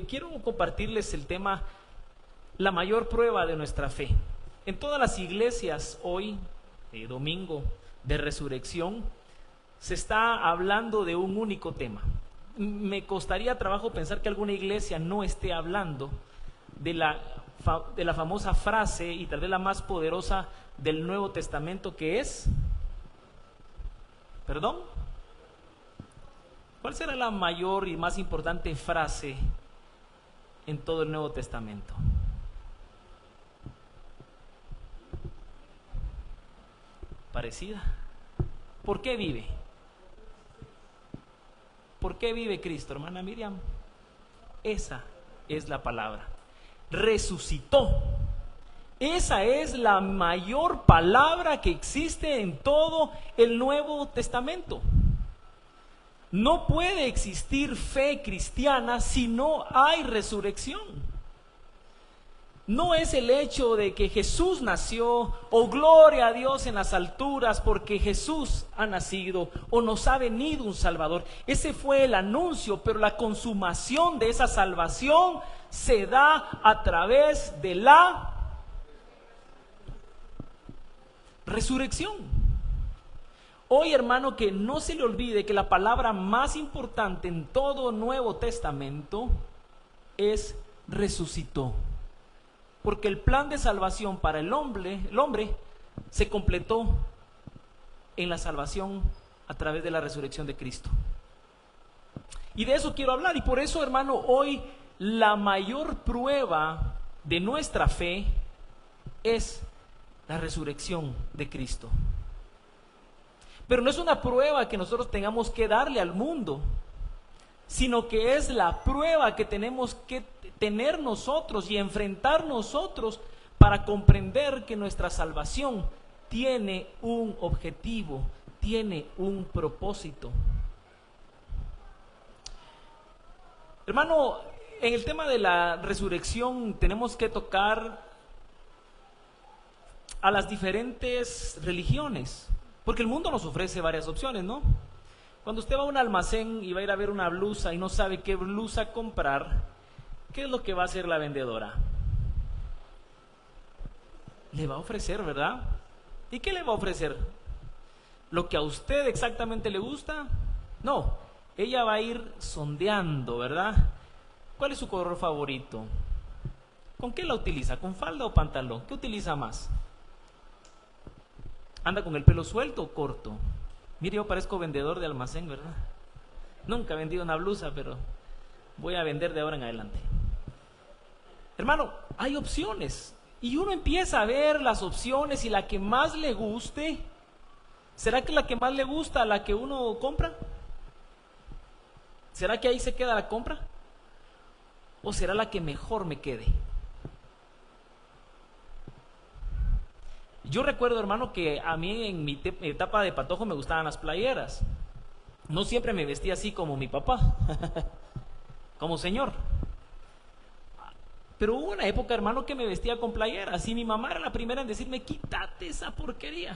quiero compartirles el tema, la mayor prueba de nuestra fe. En todas las iglesias hoy, domingo de resurrección, se está hablando de un único tema. Me costaría trabajo pensar que alguna iglesia no esté hablando de la famosa frase, y tal vez la más poderosa del Nuevo Testamento, que es, ¿perdón? ¿Cuál será la mayor y más importante frase en todo el Nuevo Testamento? Parecida. ¿Por qué vive? ¿Por qué vive Cristo, hermana Miriam? Esa es la palabra. Resucitó. Esa es la mayor palabra que existe en todo el Nuevo Testamento. No puede existir fe cristiana si no hay resurrección. No es el hecho de que Jesús nació, o gloria a Dios en las alturas porque Jesús ha nacido, o nos ha venido un Salvador. Ese fue el anuncio, pero la consumación de esa salvación se da a través de la resurrección. Hoy, hermano, que no se le olvide que la palabra más importante en todo Nuevo Testamento es resucitó. Porque el plan de salvación para el hombre se completó en la salvación a través de la resurrección de Cristo. Y de eso quiero hablar. Y por eso, hermano, hoy la mayor prueba de nuestra fe es la resurrección de Cristo. Pero no es una prueba que nosotros tengamos que darle al mundo, sino que es la prueba que tenemos que tener nosotros y enfrentar nosotros para comprender que nuestra salvación tiene un objetivo, tiene un propósito. Hermano, en el tema de la resurrección tenemos que tocar a las diferentes religiones, porque el mundo nos ofrece varias opciones, ¿no? Cuando usted va a un almacén y va a ir a ver una blusa y no sabe qué blusa comprar, ¿qué es lo que va a hacer la vendedora? Le va a ofrecer, ¿verdad? ¿Y qué le va a ofrecer? ¿Lo que a usted exactamente le gusta? No, ella va a ir sondeando, ¿verdad? ¿Cuál es su color favorito? ¿Con qué la utiliza? ¿Con falda o pantalón? ¿Qué utiliza más? ¿Anda con el pelo suelto o corto? Mire, yo parezco vendedor de almacén, ¿verdad? Nunca he vendido una blusa, pero voy a vender de ahora en adelante. Hermano, hay opciones. Y uno empieza a ver las opciones y la que más le guste. ¿Será que la que más le gusta, la que uno compra? ¿Será que ahí se queda la compra? ¿O será la que mejor me quede? Yo recuerdo, hermano, que a mí en mi etapa de patojo me gustaban las playeras. No siempre me vestía así como mi papá, como señor. Pero hubo una época, hermano, que me vestía con playeras. Y mi mamá era la primera en decirme, quítate esa porquería,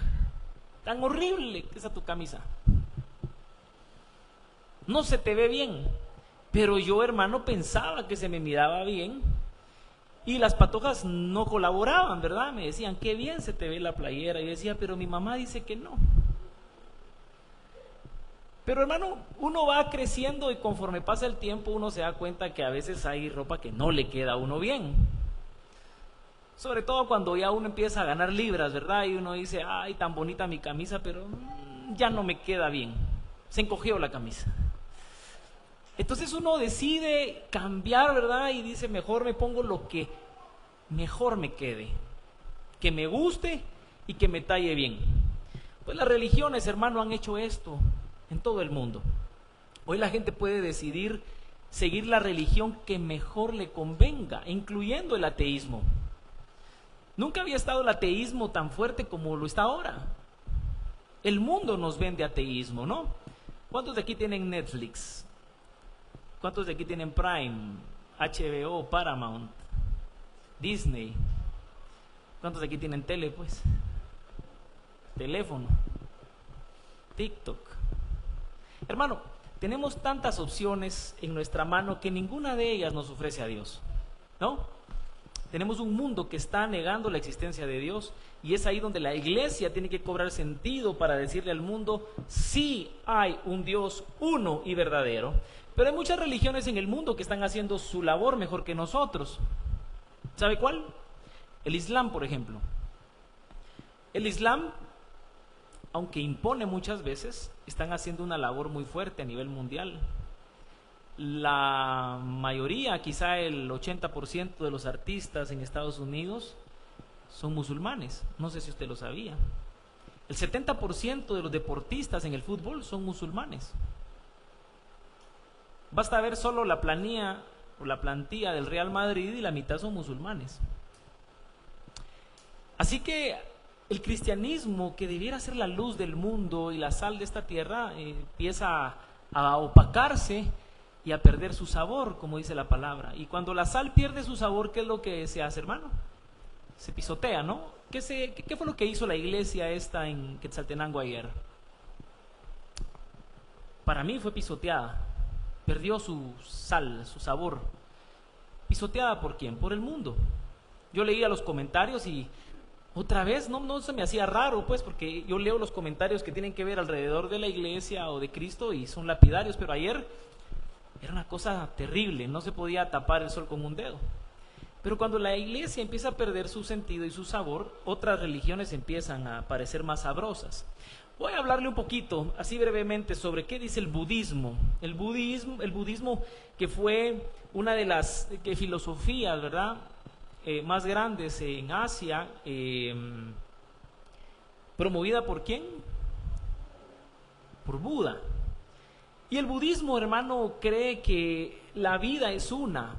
tan horrible que es tu camisa. No se te ve bien. Pero yo, hermano, pensaba que se me miraba bien. Y las patojas no colaboraban, ¿verdad? Me decían, qué bien se te ve la playera. Y yo decía, pero mi mamá dice que no. Pero, hermano, uno va creciendo y conforme pasa el tiempo uno se da cuenta que a veces hay ropa que no le queda a uno bien. Sobre todo cuando ya uno empieza a ganar libras, ¿verdad? Y uno dice, ay, tan bonita mi camisa, pero ya no me queda bien. Se encogió la camisa. Entonces uno decide cambiar, ¿verdad? Y dice, mejor me pongo lo que mejor me quede, que me guste y que me talle bien. Pues las religiones, hermano, han hecho esto en todo el mundo. Hoy la gente puede decidir seguir la religión que mejor le convenga, incluyendo el ateísmo. Nunca había estado el ateísmo tan fuerte como lo está ahora. El mundo nos vende ateísmo, ¿no? ¿Cuántos de aquí tienen Netflix? ¿Cuántos de aquí tienen Prime, HBO, Paramount, Disney? ¿Cuántos de aquí tienen tele, pues? Teléfono, TikTok. Hermano, tenemos tantas opciones en nuestra mano que ninguna de ellas nos ofrece a Dios, ¿no? Tenemos un mundo que está negando la existencia de Dios, y es ahí donde la iglesia tiene que cobrar sentido para decirle al mundo: sí hay un Dios uno y verdadero. Pero hay muchas religiones en el mundo que están haciendo su labor mejor que nosotros. ¿Sabe cuál? El Islam, por ejemplo. El Islam, aunque impone muchas veces, están haciendo una labor muy fuerte a nivel mundial. La mayoría, quizá el 80% de los artistas en Estados Unidos son musulmanes. No sé si usted lo sabía. El 70% de los deportistas en el fútbol son musulmanes. Basta ver solo la planilla o la plantilla del Real Madrid y la mitad son musulmanes. Así que el cristianismo, que debiera ser la luz del mundo y la sal de esta tierra, empieza a opacarse y a perder su sabor, como dice la palabra. Y cuando la sal pierde su sabor, ¿qué es lo que se hace, hermano? Se pisotea, ¿no? ¿Qué fue lo que hizo la iglesia esta en Quetzaltenango ayer? Para mí fue pisoteada. Perdió su sal, su sabor. ¿Pisoteada por quién? Por el mundo. Yo leía los comentarios y otra vez no se me hacía raro, pues, porque yo leo los comentarios que tienen que ver alrededor de la iglesia o de Cristo y son lapidarios, pero ayer era una cosa terrible, no se podía tapar el sol con un dedo. Pero cuando la iglesia empieza a perder su sentido y su sabor, otras religiones empiezan a parecer más sabrosas. Voy a hablarle un poquito, así brevemente, sobre qué dice el budismo. El budismo, que fue una de las filosofías, ¿verdad?, más grandes en Asia, promovida ¿por quién? Por Buda. Y el budismo, hermano, cree que la vida es una,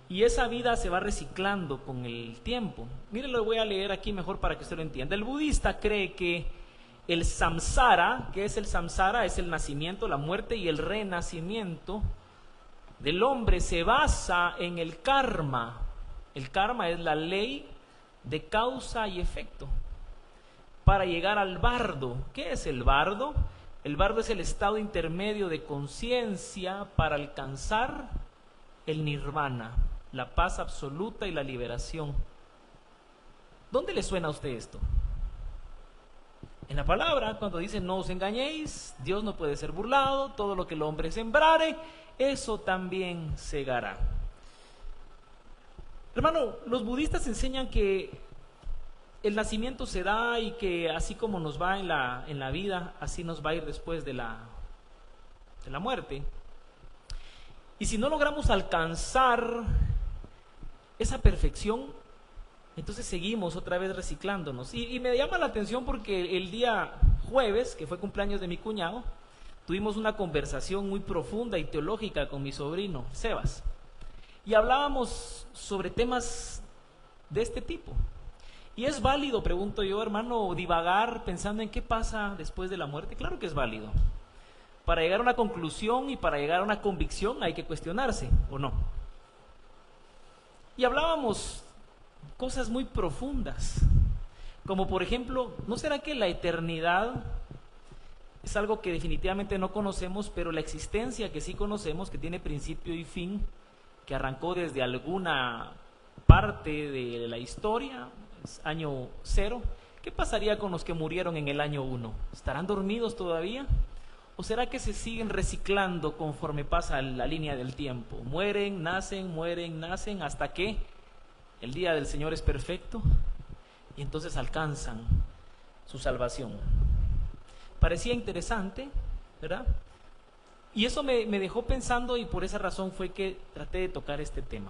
y esa vida se va reciclando con el tiempo. Mire, lo voy a leer aquí mejor para que usted lo entienda. El budista cree que el samsara, ¿qué es el samsara? Es el nacimiento, la muerte y el renacimiento del hombre, se basa en el karma. El karma es la ley de causa y efecto. Para llegar al bardo, ¿qué es el bardo? El bardo es el estado intermedio de conciencia para alcanzar el nirvana, la paz absoluta y la liberación. ¿Dónde le suena a usted esto? En la palabra, cuando dice: no os engañéis, Dios no puede ser burlado, todo lo que el hombre sembrare, eso también segará. Hermano, los budistas enseñan que el nacimiento se da y que así como nos va en la vida, así nos va a ir después de la muerte. Y si no logramos alcanzar esa perfección, entonces seguimos otra vez reciclándonos. Y me llama la atención porque el día jueves, que fue cumpleaños de mi cuñado, tuvimos una conversación muy profunda y teológica con mi sobrino, Sebas. Y hablábamos sobre temas de este tipo. ¿Y es válido, pregunto yo, hermano, divagar pensando en qué pasa después de la muerte? Claro que es válido. Para llegar a una conclusión y para llegar a una convicción hay que cuestionarse, ¿o no? Y hablábamos cosas muy profundas, como por ejemplo, ¿no será que la eternidad es algo que definitivamente no conocemos, pero la existencia que sí conocemos, que tiene principio y fin, que arrancó desde alguna parte de la historia, es año 0, ¿qué pasaría con los que murieron en el año 1? ¿Estarán dormidos todavía? ¿O será que se siguen reciclando conforme pasa la línea del tiempo? Mueren, nacen, hasta que el día del Señor es perfecto y entonces alcanzan su salvación. Parecía interesante, ¿verdad? Y eso me dejó pensando, y por esa razón fue que traté de tocar este tema.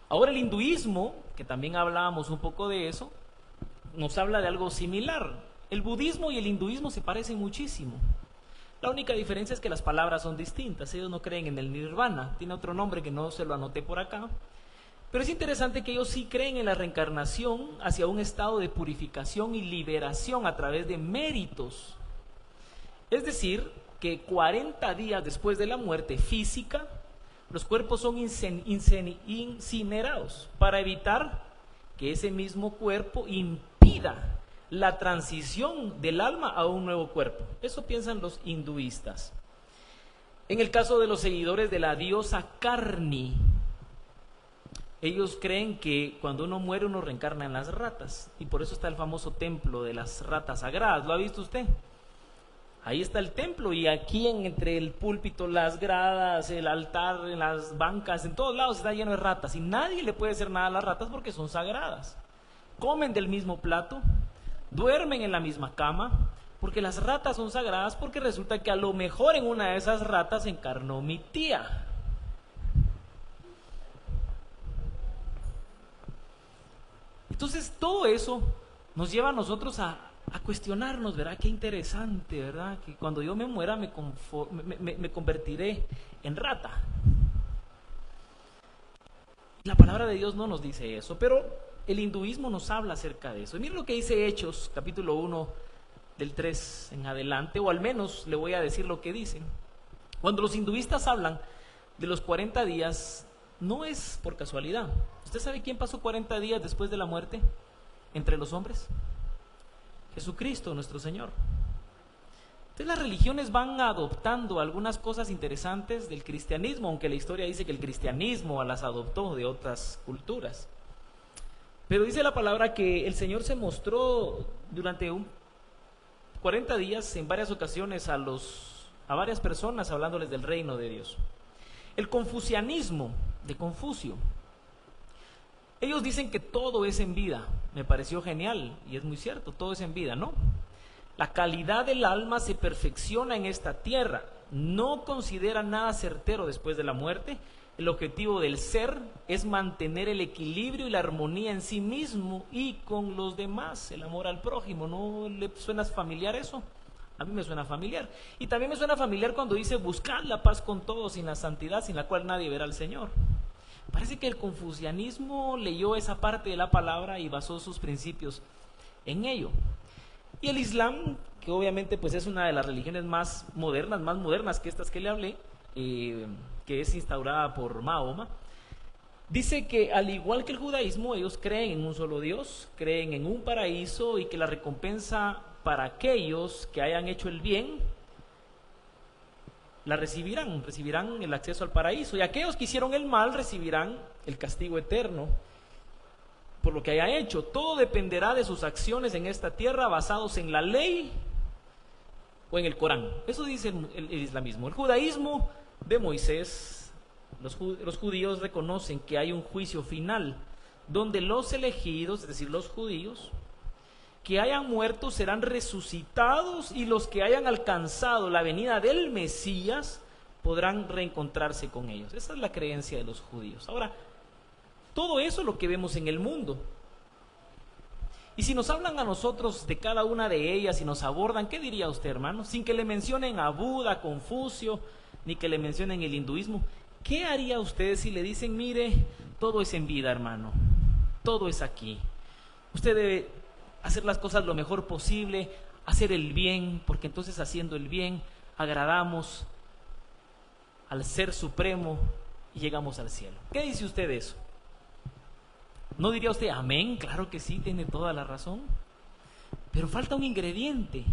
Ahora el hinduismo, que también hablábamos un poco de eso, nos habla de algo similar. El budismo y el hinduismo se parecen muchísimo. La única diferencia es que las palabras son distintas. Ellos no creen en el nirvana, tiene otro nombre que no se lo anoté por acá. Pero es interesante que ellos sí creen en la reencarnación hacia un estado de purificación y liberación a través de méritos. Es decir, que 40 días después de la muerte física, los cuerpos son incinerados para evitar que ese mismo cuerpo impida la transición del alma a un nuevo cuerpo. Eso piensan los hinduistas. En el caso de los seguidores de la diosa Karni, ellos creen que cuando uno muere uno reencarna en las ratas, y por eso está el famoso templo de las ratas sagradas. ¿Lo ha visto usted? Ahí está el templo, y aquí entre el púlpito, las gradas, el altar, en las bancas, en todos lados está lleno de ratas, y nadie le puede hacer nada a las ratas porque son sagradas. Comen del mismo plato, duermen en la misma cama, porque las ratas son sagradas, porque resulta que a lo mejor en una de esas ratas encarnó mi tía. Entonces todo eso nos lleva a nosotros a cuestionarnos, ¿verdad? Qué interesante, ¿verdad? Que cuando yo me muera me convertiré en rata. La palabra de Dios no nos dice eso, pero el hinduismo nos habla acerca de eso. Y miren lo que dice Hechos, capítulo 1, del 3 en adelante, o al menos le voy a decir lo que dicen. Cuando los hinduistas hablan de los 40 días, no es por casualidad. ¿Usted sabe quién pasó 40 días después de la muerte entre los hombres? Jesucristo, nuestro Señor. Entonces las religiones van adoptando algunas cosas interesantes del cristianismo, aunque la historia dice que el cristianismo las adoptó de otras culturas. Pero dice la palabra que el Señor se mostró durante 40 días en varias ocasiones a varias personas hablándoles del reino de Dios. El confucianismo de Confucio, ellos dicen que todo es en vida. Me pareció genial y es muy cierto, todo es en vida, ¿no? La calidad del alma se perfecciona en esta tierra, no considera nada certero después de la muerte. El objetivo del ser es mantener el equilibrio y la armonía en sí mismo y con los demás, el amor al prójimo. ¿No le suena familiar eso? A mí me suena familiar. Y también me suena familiar cuando dice buscar la paz con todos, sin la santidad, sin la cual nadie verá al Señor. Parece que el confucianismo leyó esa parte de la palabra y basó sus principios en ello. Y el Islam, que obviamente pues es una de las religiones más modernas que estas que le hablé, que es instaurada por Mahoma, dice que al igual que el judaísmo, ellos creen en un solo Dios, creen en un paraíso y que la recompensa para aquellos que hayan hecho el bien la recibirán el acceso al paraíso, y aquellos que hicieron el mal recibirán el castigo eterno por lo que haya hecho. Todo dependerá de sus acciones en esta tierra basados en la ley o en el Corán. Eso dice el islamismo. El judaísmo de Moisés, los judíos reconocen que hay un juicio final donde los elegidos, es decir, los judíos que hayan muerto serán resucitados, y los que hayan alcanzado la venida del Mesías podrán reencontrarse con ellos. Esa es la creencia de los judíos. Ahora, todo eso es lo que vemos en el mundo. Y si nos hablan a nosotros de cada una de ellas y nos abordan, ¿qué diría usted, hermano? Sin que le mencionen a Buda, Confucio, ni que le mencionen el hinduismo, ¿qué haría usted si le dicen, mire, todo es en vida, hermano, todo es aquí? Usted debe hacer las cosas lo mejor posible, hacer el bien, porque entonces haciendo el bien agradamos al Ser Supremo y llegamos al cielo. ¿Qué dice usted de eso? ¿No diría usted amén? Claro que sí, tiene toda la razón. Pero falta un ingrediente,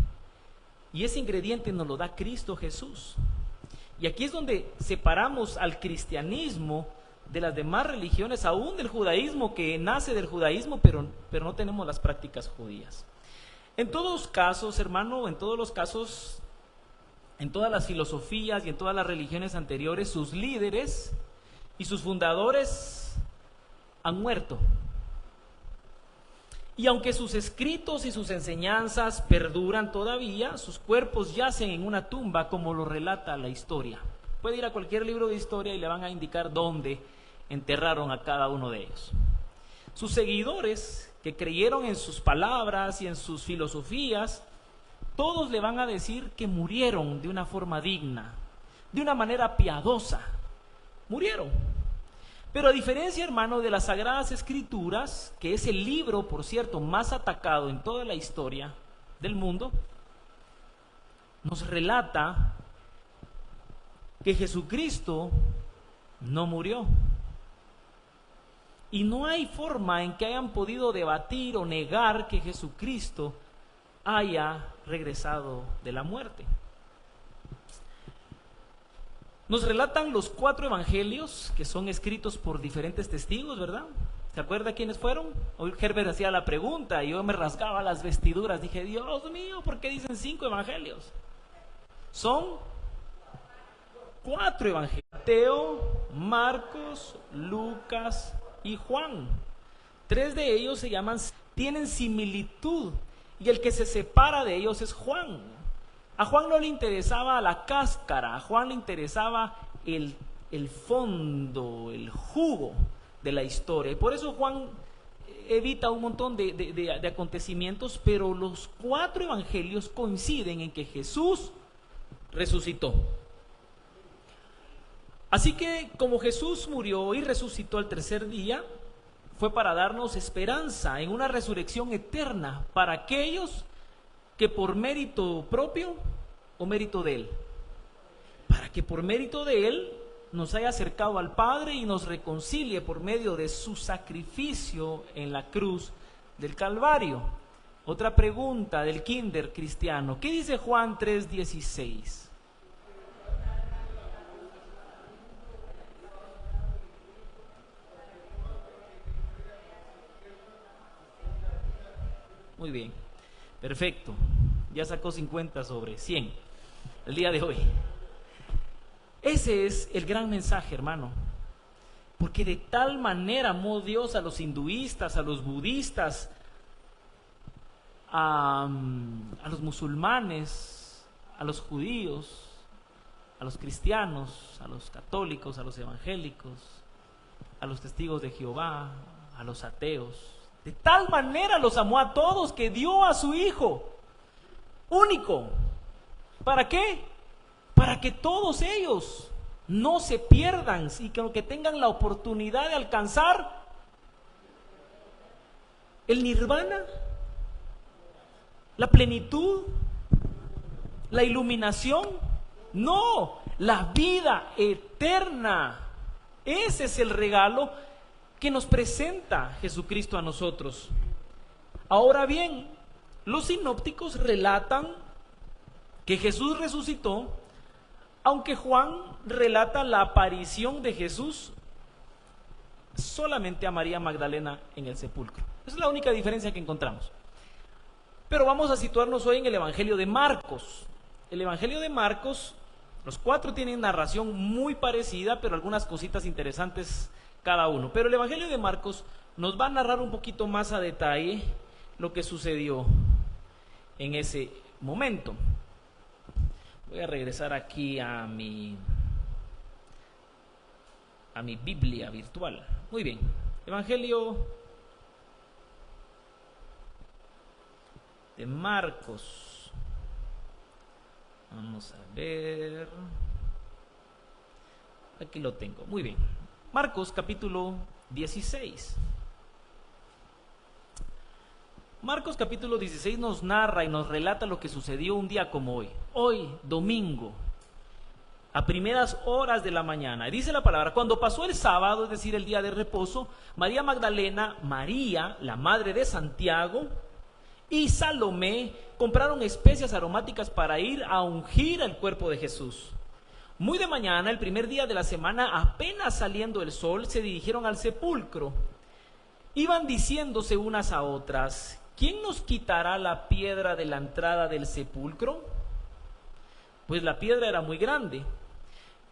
y ese ingrediente nos lo da Cristo Jesús. Y aquí es donde separamos al cristianismo de las demás religiones, aún del judaísmo, que nace del judaísmo, pero no tenemos las prácticas judías. En todos los casos, hermano, en todos los casos, en todas las filosofías y en todas las religiones anteriores, sus líderes y sus fundadores han muerto. Y aunque sus escritos y sus enseñanzas perduran todavía, sus cuerpos yacen en una tumba, como lo relata la historia. Puede ir a cualquier libro de historia y le van a indicar dónde enterraron a cada uno de ellos. Sus seguidores, que creyeron en sus palabras y en sus filosofías, todos le van a decir que murieron de una forma digna, de una manera piadosa. Murieron. Pero a diferencia, hermano, de las Sagradas Escrituras, que es el libro, por cierto, más atacado en toda la historia del mundo, nos relata que Jesucristo no murió. Y no hay forma en que hayan podido debatir o negar que Jesucristo haya regresado de la muerte. Nos relatan los 4 evangelios que son escritos por diferentes testigos, ¿verdad? ¿Se acuerda quiénes fueron? Hoy Herbert hacía la pregunta y yo me rasgaba las vestiduras. Dije, Dios mío, ¿por qué dicen 5 evangelios? Son 4 evangelios: Mateo, Marcos, Lucas y Juan. 3 de ellos tienen similitud, y el que se separa de ellos es Juan. A Juan no le interesaba la cáscara, a Juan le interesaba el fondo, el jugo de la historia. Y por eso Juan evita un montón de acontecimientos, pero los 4 evangelios coinciden en que Jesús resucitó. Así que como Jesús murió y resucitó al 3er día, fue para darnos esperanza en una resurrección eterna para aquellos que por mérito propio o mérito de Él, para que por mérito de Él nos haya acercado al Padre y nos reconcilie por medio de su sacrificio en la cruz del Calvario. Otra pregunta del kinder cristiano: ¿qué dice Juan 3:16? Muy bien, perfecto. Ya sacó 50 sobre 100 el día de hoy. Ese es el gran mensaje, hermano. Porque de tal manera amó Dios a los hinduistas, a los budistas, a los musulmanes, a los judíos, a los cristianos, a los católicos, a los evangélicos, a los testigos de Jehová, a los ateos. De tal manera los amó a todos que dio a su Hijo único. ¿Para qué? Para que todos ellos no se pierdan y que tengan la oportunidad de alcanzar el nirvana, la plenitud, la iluminación. No, la vida eterna. Ese es el regalo que nos presenta Jesucristo a nosotros. Ahora bien, los sinópticos relatan que Jesús resucitó, aunque Juan relata la aparición de Jesús solamente a María Magdalena en el sepulcro. Esa es la única diferencia que encontramos. Pero vamos a situarnos hoy en el Evangelio de Marcos. El Evangelio de Marcos, los 4 tienen narración muy parecida, pero algunas cositas interesantes cada uno. Pero el Evangelio de Marcos nos va a narrar un poquito más a detalle lo que sucedió en ese momento. Voy a regresar aquí a mi Biblia virtual. Muy bien. Evangelio de Marcos. Vamos a ver. Aquí lo tengo. Muy bien. Marcos capítulo 16. Marcos capítulo 16 nos narra y nos relata lo que sucedió un día como hoy. Hoy, domingo, a primeras horas de la mañana. Y dice la palabra: cuando pasó el sábado, es decir, el día de reposo, María Magdalena, María, la madre de Santiago, y Salomé compraron especias aromáticas para ir a ungir el cuerpo de Jesús. Muy de mañana, el primer día de la semana, apenas saliendo el sol, se dirigieron al sepulcro. Iban diciéndose unas a otras: ¿quién nos quitará la piedra de la entrada del sepulcro? Pues la piedra era muy grande.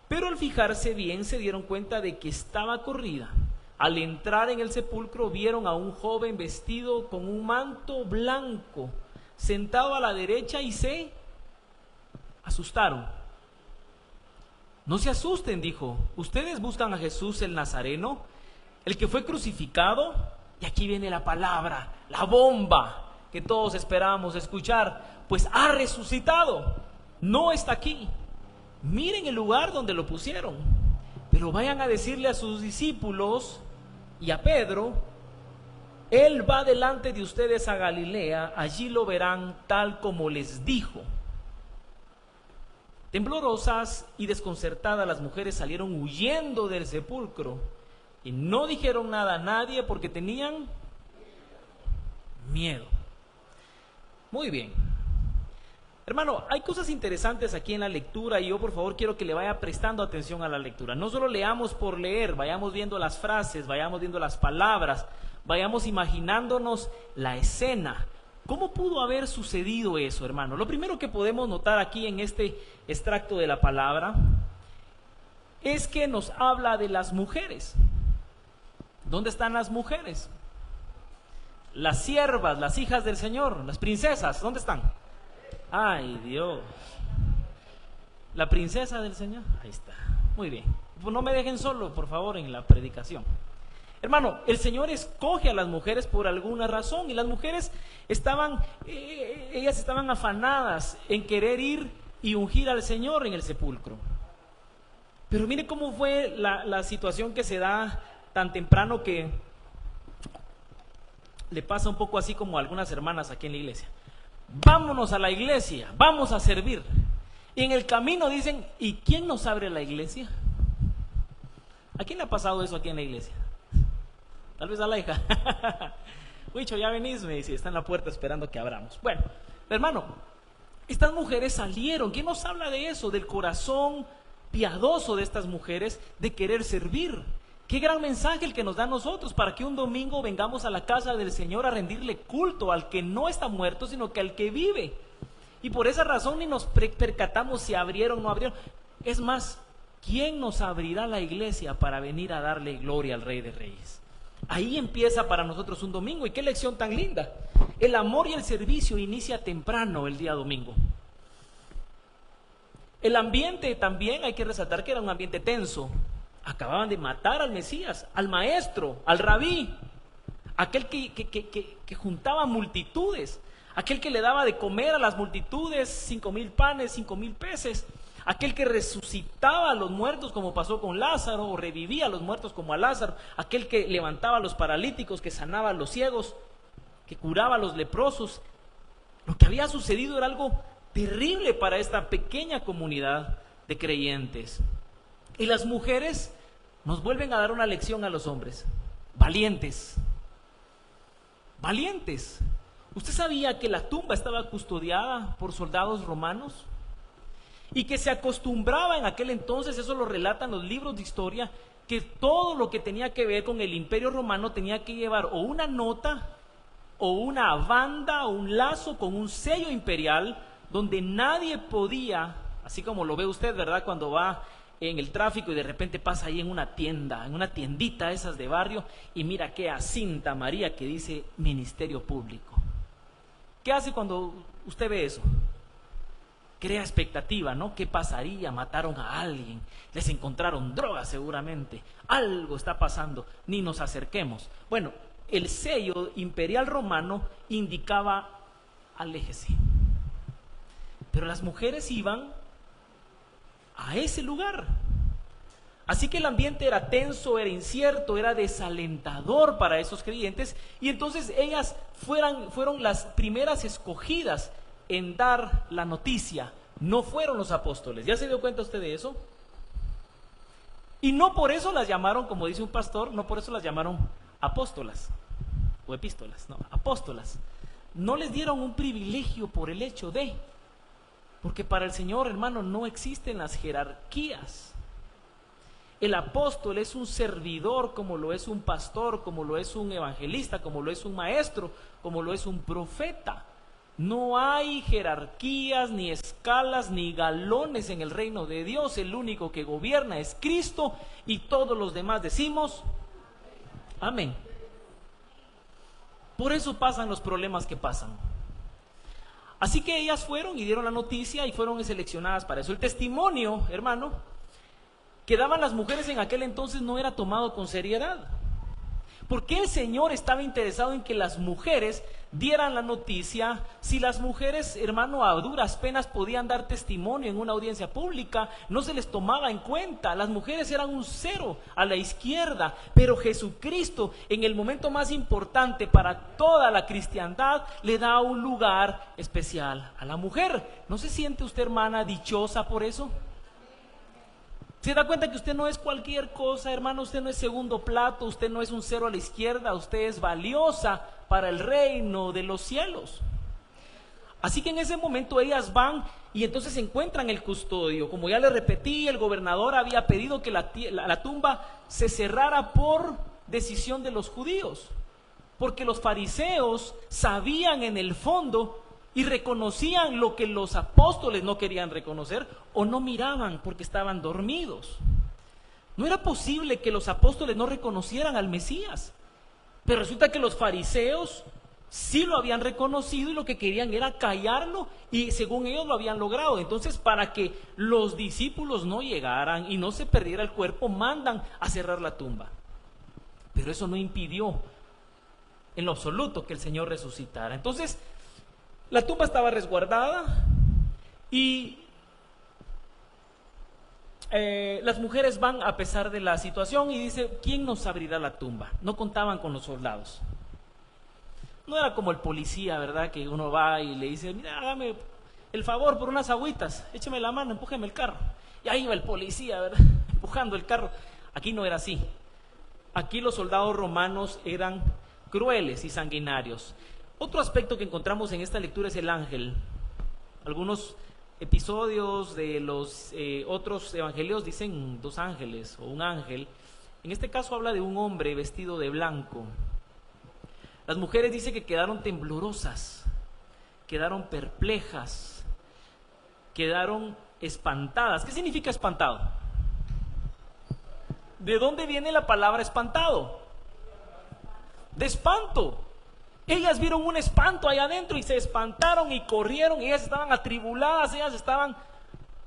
Pero al fijarse bien se dieron cuenta de que estaba corrida. Al entrar en el sepulcro vieron a un joven vestido con un manto blanco, sentado a la derecha, y se asustaron. No se asusten, dijo. Ustedes buscan a Jesús el Nazareno, el que fue crucificado. Y aquí viene la palabra, la bomba que todos esperábamos escuchar. Pues ha resucitado. No está aquí. Miren el lugar donde lo pusieron. Pero vayan a decirle a sus discípulos y a Pedro: Él va delante de ustedes a Galilea, allí lo verán tal como les dijo. Temblorosas y desconcertadas, las mujeres salieron huyendo del sepulcro y no dijeron nada a nadie porque tenían miedo. Muy bien. Hermano, hay cosas interesantes aquí en la lectura y yo por favor quiero que le vaya prestando atención a la lectura. No solo leamos por leer, vayamos viendo las frases, vayamos viendo las palabras, vayamos imaginándonos la escena. ¿Cómo pudo haber sucedido eso, hermano? Lo primero que podemos notar aquí en este extracto de la palabra es que nos habla de las mujeres. ¿Dónde están las mujeres? Las siervas, las hijas del Señor, las princesas, ¿dónde están? Ay, Dios. La princesa del Señor, ahí está. Muy bien. Pues no me dejen solo, por favor, en la predicación. Hermano, el Señor escoge a las mujeres por alguna razón y las mujeres ellas estaban afanadas en querer ir y ungir al Señor en el sepulcro. Pero mire cómo fue la situación que se da tan temprano que le pasa un poco así como a algunas hermanas aquí en la iglesia. Vámonos a la iglesia, vamos a servir. Y en el camino dicen, ¿y quién nos abre la iglesia? ¿A quién le ha pasado eso aquí en la iglesia? Tal vez a la hija. Huicho, ya venís, me dice, está en la puerta esperando que abramos. Bueno, hermano, estas mujeres salieron. ¿Quién nos habla de eso? Del corazón piadoso de estas mujeres, de querer servir. Qué gran mensaje el que nos da a nosotros para que un domingo vengamos a la casa del Señor a rendirle culto al que no está muerto, sino que al que vive. Y por esa razón ni nos percatamos si abrieron o no abrieron. Es más, ¿quién nos abrirá la iglesia para venir a darle gloria al Rey de Reyes? Ahí empieza para nosotros un domingo. Y qué lección tan linda. El amor y el servicio inicia temprano el día domingo. El ambiente también hay que resaltar que era un ambiente tenso. Acababan de matar al Mesías, al maestro, al rabí, aquel que juntaba multitudes, aquel que le daba de comer a las multitudes 5,000 panes, 5,000 peces, aquel que resucitaba a los muertos como pasó con Lázaro, o revivía a los muertos como a Lázaro, aquel que levantaba a los paralíticos, que sanaba a los ciegos, que curaba a los leprosos. Lo que había sucedido era algo terrible para esta pequeña comunidad de creyentes. Y las mujeres nos vuelven a dar una lección a los hombres. Valientes. Valientes. ¿Usted sabía que la tumba estaba custodiada por soldados romanos? Y que se acostumbraba en aquel entonces, eso lo relatan los libros de historia, que todo lo que tenía que ver con el Imperio Romano tenía que llevar o una nota, o una banda, o un lazo con un sello imperial, donde nadie podía, así como lo ve usted, ¿verdad?, cuando va en el tráfico y de repente pasa ahí en una tienda, en una tiendita esas de barrio, y mira qué cinta amarilla que dice Ministerio Público. ¿Qué hace cuando usted ve eso? Crea expectativa, ¿no? ¿Qué pasaría? Mataron a alguien, les encontraron drogas seguramente, algo está pasando, ni nos acerquemos. Bueno, el sello imperial romano indicaba aléjese. Pero las mujeres iban a ese lugar. Así que el ambiente era tenso, era incierto, era desalentador para esos creyentes, y entonces ellas fueron las primeras escogidas en dar la noticia. No fueron los apóstoles. ¿Ya se dio cuenta usted de eso? Y no por eso las llamaron, como dice un pastor, no por eso las llamaron apóstolas o epístolas, no, apóstolas. No les dieron un privilegio por el hecho de, porque para el Señor, hermano, no existen las jerarquías. El apóstol es un servidor, como lo es un pastor, como lo es un evangelista, como lo es un maestro, como lo es un profeta. No hay jerarquías, ni escalas, ni galones en el reino de Dios. El único que gobierna es Cristo, y todos los demás decimos amén. Por eso pasan los problemas que pasan. Así que ellas fueron y dieron la noticia y fueron seleccionadas para eso. El testimonio, hermano, que daban las mujeres en aquel entonces no era tomado con seriedad. ¿Por qué el Señor estaba interesado en que las mujeres dieran la noticia? Si las mujeres, hermano, a duras penas podían dar testimonio en una audiencia pública, no se les tomaba en cuenta. Las mujeres eran un cero a la izquierda, pero Jesucristo, en el momento más importante para toda la cristiandad, le da un lugar especial a la mujer. ¿No se siente usted, hermana, dichosa por eso? ¿Se da cuenta que usted no es cualquier cosa, hermano? Usted no es segundo plato, usted no es un cero a la izquierda, usted es valiosa para el reino de los cielos. Así que en ese momento ellas van y entonces encuentran el custodio. Como ya les repetí, el gobernador había pedido que la tumba se cerrara por decisión de los judíos, porque los fariseos sabían en el fondo y reconocían lo que los apóstoles no querían reconocer o no miraban porque estaban dormidos. No era posible que los apóstoles no reconocieran al Mesías, pero resulta que los fariseos sí lo habían reconocido y lo que querían era callarlo, y según ellos lo habían logrado. Entonces, para que los discípulos no llegaran y no se perdiera el cuerpo, mandan a cerrar la tumba. Pero eso no impidió en lo absoluto que el Señor resucitara. Entonces, la tumba estaba resguardada y las mujeres van a pesar de la situación y dice, ¿quién nos abrirá la tumba? No contaban con los soldados. No era como el policía, ¿verdad? Que uno va y le dice, mira, hágame el favor por unas agüitas, écheme la mano, empújeme el carro. Y ahí va el policía, ¿verdad? Empujando el carro. Aquí no era así. Aquí los soldados romanos eran crueles y sanguinarios. Otro aspecto que encontramos en esta lectura es el ángel. Algunos episodios de los otros evangelios dicen 2 ángeles o un ángel. En este caso habla de un hombre vestido de blanco. Las mujeres dice que quedaron temblorosas, quedaron perplejas, quedaron espantadas. ¿Qué significa espantado? ¿De dónde viene la palabra espantado? De espanto. Ellas vieron un espanto allá adentro y se espantaron y corrieron. Ellas estaban atribuladas, ellas estaban...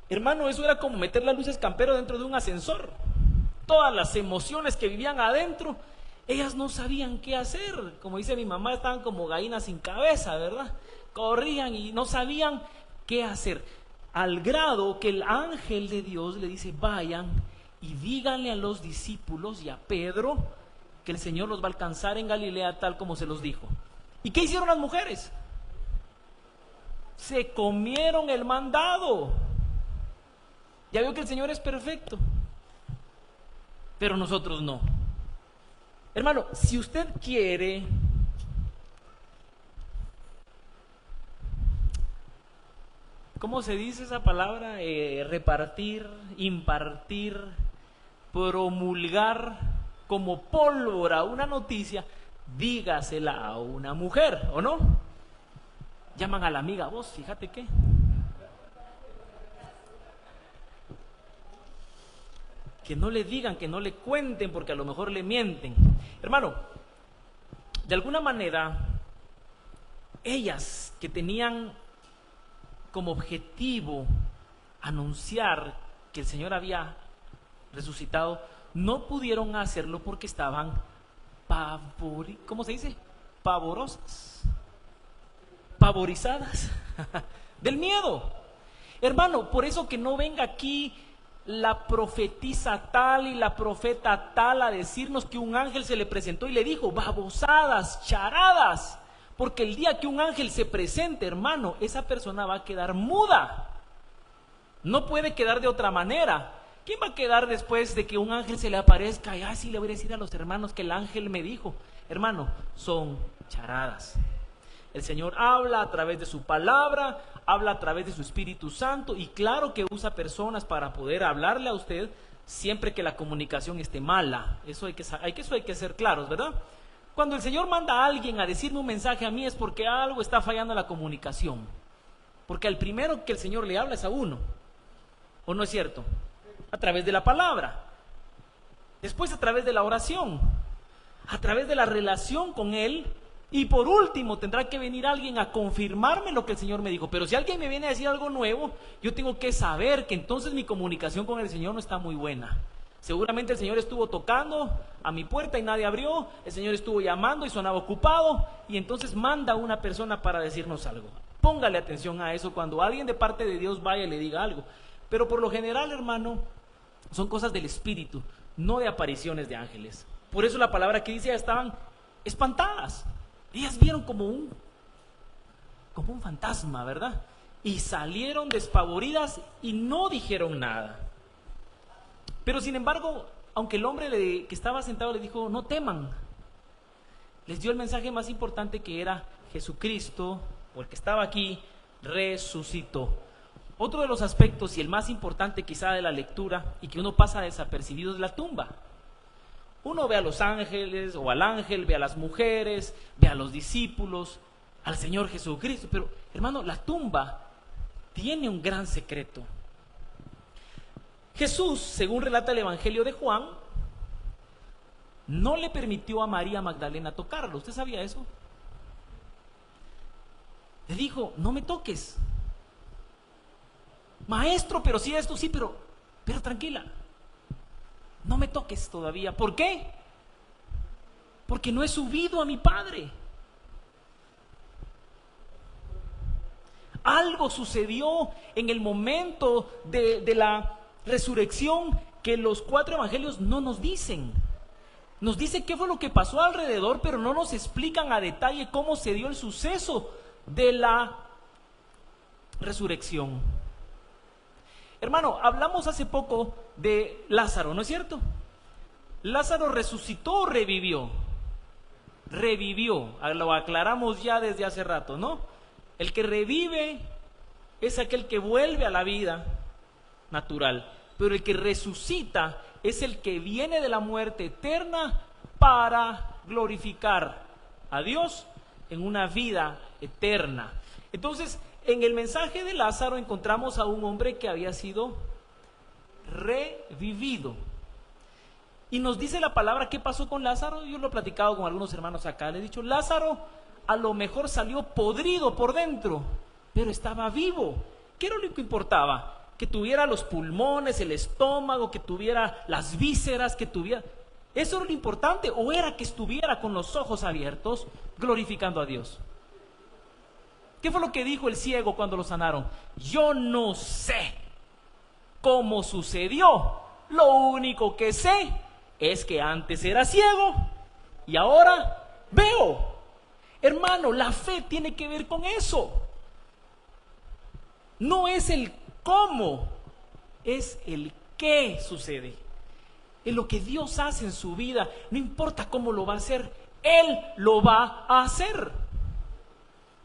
Hermano, eso era como meter las luces campero dentro de un ascensor. Todas las emociones que vivían adentro, ellas no sabían qué hacer. Como dice mi mamá, estaban como gallinas sin cabeza, ¿verdad? Corrían y no sabían qué hacer. Al grado que el ángel de Dios le dice, vayan y díganle a los discípulos y a Pedro que el Señor los va a alcanzar en Galilea tal como se los dijo. ¿Y qué hicieron las mujeres? Se comieron el mandado. Ya veo que el Señor es perfecto, pero nosotros no. Hermano, si usted quiere ¿cómo se dice esa palabra? Repartir, impartir, promulgar como pólvora una noticia, dígasela a una mujer, ¿o no? Llaman a la amiga, vos, fíjate qué. Que no le digan, que no le cuenten, porque a lo mejor le mienten. Hermano, de alguna manera, ellas que tenían como objetivo anunciar que el Señor había resucitado, no pudieron hacerlo porque estaban ¿cómo se dice? Pavorosas, pavorizadas del miedo. Hermano, por eso que no venga aquí la profetisa tal y la profeta tal a decirnos que un ángel se le presentó y le dijo, babosadas, charadas, porque el día que un ángel se presente, hermano, esa persona va a quedar muda. No puede quedar de otra manera. ¿Quién va a quedar después de que un ángel se le aparezca? Y así le voy a decir a los hermanos que el ángel me dijo. Hermano, son charadas. El Señor habla a través de su palabra, habla a través de su Espíritu Santo, y claro que usa personas para poder hablarle a usted siempre que la comunicación esté mala. Eso hay que ser claros, ¿verdad? Cuando el Señor manda a alguien a decirme un mensaje a mí es porque algo está fallando en la comunicación. Porque al primero que el Señor le habla es a uno. ¿O no es cierto? A través de la palabra. Después a través de la oración. A través de la relación con Él. Y por último tendrá que venir alguien a confirmarme lo que el Señor me dijo. Pero si alguien me viene a decir algo nuevo, yo tengo que saber que entonces mi comunicación con el Señor no está muy buena. Seguramente el Señor estuvo tocando a mi puerta y nadie abrió. El Señor estuvo llamando y sonaba ocupado. Y entonces manda a una persona para decirnos algo. Póngale atención a eso cuando alguien de parte de Dios vaya y le diga algo. Pero por lo general, hermano, son cosas del Espíritu, no de apariciones de ángeles. Por eso la palabra que dice, estaban espantadas. Ellas vieron como un fantasma, ¿verdad? Y salieron despavoridas y no dijeron nada. Pero sin embargo, aunque el hombre que estaba sentado le dijo, no teman, les dio el mensaje más importante, que era Jesucristo, o el que estaba aquí, resucitó. Otro de los aspectos, y el más importante quizá de la lectura, y que uno pasa desapercibido, es la tumba. Uno ve a los ángeles, o al ángel, ve a las mujeres, ve a los discípulos, al Señor Jesucristo, pero hermano, la tumba tiene un gran secreto. Jesús, según relata el Evangelio de Juan, no le permitió a María Magdalena tocarlo. ¿Usted sabía eso? Le dijo, no me toques. Maestro, pero sí esto, sí, pero tranquila. No me toques todavía. ¿Por qué? Porque no he subido a mi Padre. Algo sucedió en el momento de la resurrección que los 4 evangelios no nos dicen. Nos dice qué fue lo que pasó alrededor, pero no nos explican a detalle cómo se dio el suceso de la resurrección. Hermano, hablamos hace poco de Lázaro, ¿no es cierto? Lázaro resucitó o revivió. Revivió, lo aclaramos ya desde hace rato, ¿no? El que revive es aquel que vuelve a la vida natural, pero el que resucita es el que viene de la muerte eterna para glorificar a Dios en una vida eterna. Entonces, en el mensaje de Lázaro encontramos a un hombre que había sido revivido. Y nos dice la palabra qué pasó con Lázaro. Yo lo he platicado con algunos hermanos acá. Le he dicho, Lázaro a lo mejor salió podrido por dentro, pero estaba vivo. ¿Qué era lo que importaba? Que tuviera los pulmones, el estómago, que tuviera las vísceras, que tuviera... ¿Eso era lo importante? ¿O era que estuviera con los ojos abiertos glorificando a Dios? ¿Qué fue lo que dijo el ciego cuando lo sanaron? Yo no sé cómo sucedió. Lo único que sé es que antes era ciego y ahora veo. Hermano, la fe tiene que ver con eso. No es el cómo, es el qué sucede. Es lo que Dios hace en su vida. No importa cómo lo va a hacer, Él lo va a hacer.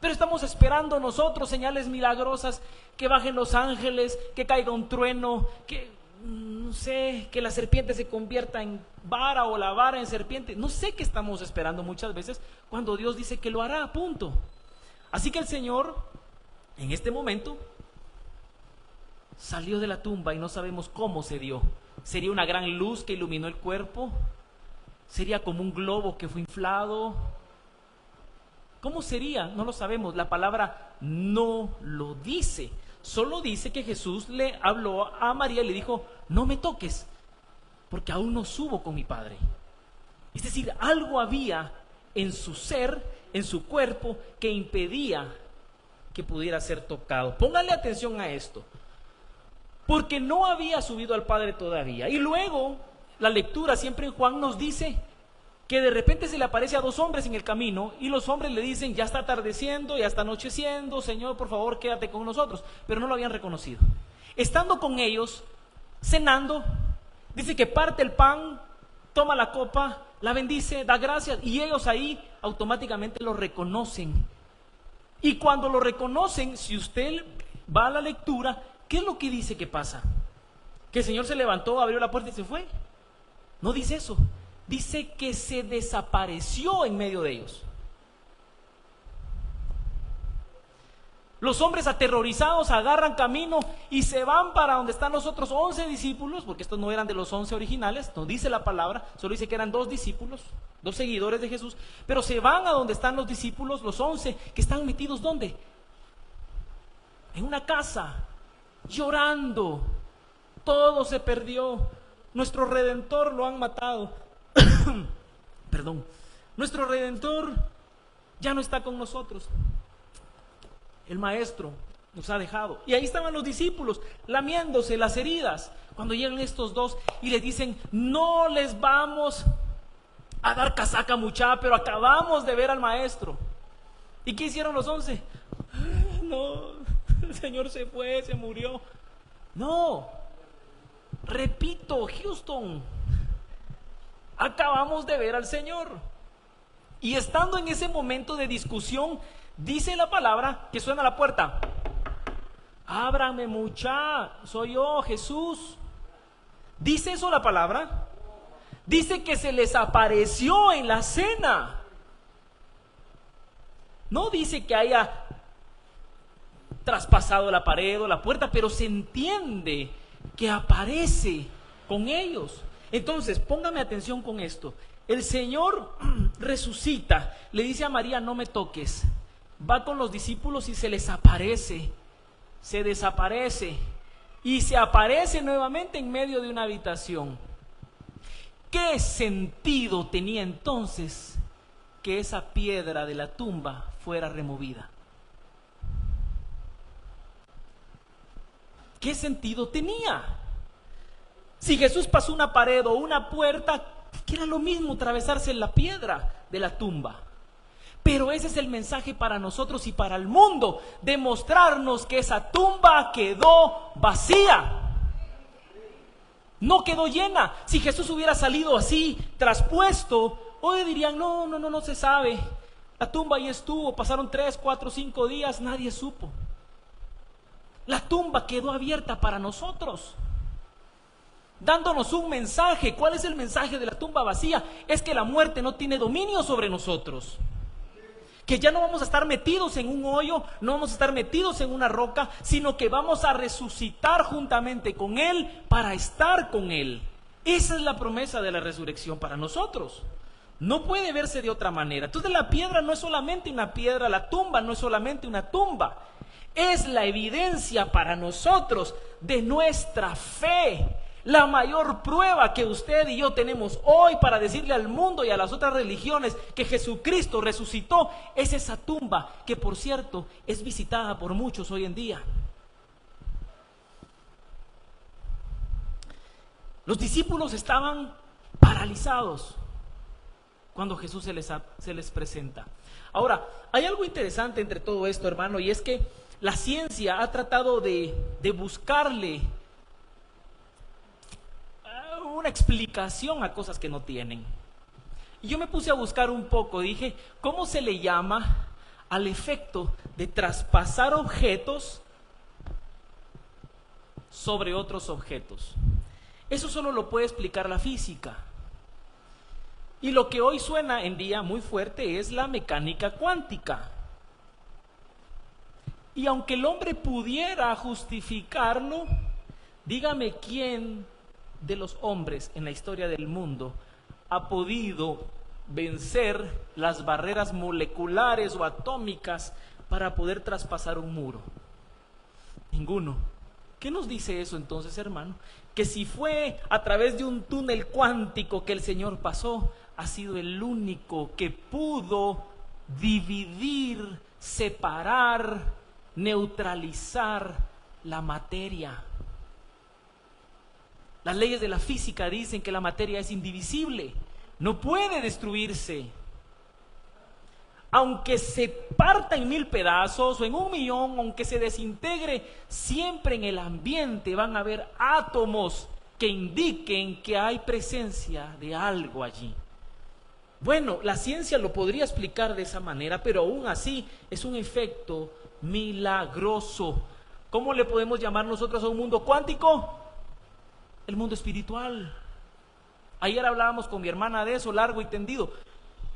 Pero estamos esperando nosotros señales milagrosas, que bajen los ángeles, que caiga un trueno, que no sé, que la serpiente se convierta en vara o la vara en serpiente. No sé qué estamos esperando muchas veces cuando Dios dice que lo hará, punto. Así que el Señor, en este momento, salió de la tumba y no sabemos cómo se dio. ¿Sería una gran luz que iluminó el cuerpo? ¿Sería como un globo que fue inflado? ¿Cómo sería? No lo sabemos. La palabra no lo dice. Solo dice que Jesús le habló a María y le dijo, no me toques, porque aún no subo con mi Padre. Es decir, algo había en su ser, en su cuerpo, que impedía que pudiera ser tocado. Póngale atención a esto. Porque no había subido al Padre todavía. Y luego, la lectura siempre en Juan nos dice que de repente se le aparece a 2 hombres en el camino y los hombres le dicen, ya está atardeciendo, ya está anocheciendo, Señor, por favor, quédate con nosotros. Pero no lo habían reconocido. Estando con ellos, cenando, dice que parte el pan, toma la copa, la bendice, da gracias, y ellos ahí automáticamente lo reconocen. Y cuando lo reconocen, si usted va a la lectura, ¿qué es lo que dice que pasa? ¿Que el Señor se levantó, abrió la puerta y se fue? No dice eso. Dice que se desapareció en medio de ellos. Los hombres aterrorizados agarran camino y se van para donde están los otros 11 discípulos, porque estos no eran de los 11 originales, no dice la palabra, solo dice que eran 2 discípulos, 2 seguidores de Jesús, pero se van a donde están los discípulos, los 11, que están metidos ¿dónde? En una casa, llorando. Todo se perdió. Nuestro Redentor lo han matado. Perdón. Nuestro Redentor ya no está con nosotros. El Maestro nos ha dejado. Y ahí estaban los discípulos lamiéndose las heridas. Cuando llegan estos 2 y les dicen, no les vamos a dar casaca mucha, pero acabamos de ver al Maestro. ¿Y qué hicieron los 11? No, el Señor se fue, se murió. No, repito, Houston, acabamos de ver al Señor. Y estando en ese momento de discusión, dice la palabra que suena la puerta. Ábranme, mucha, soy yo, Jesús. ¿Dice eso la palabra? Dice que se les apareció en la cena. No dice que haya traspasado la pared o la puerta, pero se entiende que aparece con ellos. Entonces, póngame atención con esto. El Señor resucita, le dice a María, no me toques. Va con los discípulos y se les aparece, se desaparece y se aparece nuevamente en medio de una habitación. ¿Qué sentido tenía entonces que esa piedra de la tumba fuera removida? ¿Qué sentido tenía? Si Jesús pasó una pared o una puerta, que era lo mismo atravesarse en la piedra de la tumba. Pero ese es el mensaje para nosotros y para el mundo, demostrarnos que esa tumba quedó vacía. No quedó llena. Si Jesús hubiera salido así, traspuesto, hoy dirían, no se sabe. La tumba ahí estuvo, pasaron 3, 4, 5 días, nadie supo. La tumba quedó abierta para nosotros, dándonos un mensaje. ¿Cuál es el mensaje de la tumba vacía? Es que la muerte no tiene dominio sobre nosotros. Que ya no vamos a estar metidos en un hoyo, no vamos a estar metidos en una roca, sino que vamos a resucitar juntamente con Él para estar con Él. Esa es la promesa de la resurrección para nosotros. No puede verse de otra manera. Entonces la piedra no es solamente una piedra, la tumba no es solamente una tumba. Es la evidencia para nosotros de nuestra fe. La mayor prueba que usted y yo tenemos hoy para decirle al mundo y a las otras religiones que Jesucristo resucitó es esa tumba, que por cierto es visitada por muchos hoy en día. Los discípulos estaban paralizados cuando Jesús se les presenta. Ahora, hay algo interesante entre todo esto, hermano, y es que la ciencia ha tratado de buscarle una explicación a cosas que no tienen. Y yo me puse a buscar un poco, dije, ¿cómo se le llama al efecto de traspasar objetos sobre otros objetos? Eso solo lo puede explicar la física. Y lo que hoy suena en día muy fuerte es la mecánica cuántica. Y aunque el hombre pudiera justificarlo, dígame quién de los hombres en la historia del mundo ha podido vencer las barreras moleculares o atómicas para poder traspasar un muro. Ninguno. ¿Qué nos dice eso entonces, hermano? Que si fue a través de un túnel cuántico que el Señor pasó, ha sido el único que pudo dividir, separar, neutralizar la materia. Las leyes de la física dicen que la materia es indivisible, no puede destruirse. Aunque se parta en 1000 pedazos o en 1.000.000, aunque se desintegre, siempre en el ambiente van a haber átomos que indiquen que hay presencia de algo allí. Bueno, la ciencia lo podría explicar de esa manera, pero aún así es un efecto milagroso. ¿Cómo le podemos llamar nosotros a un mundo cuántico? El mundo espiritual. Ayer hablábamos con mi hermana de eso, largo y tendido.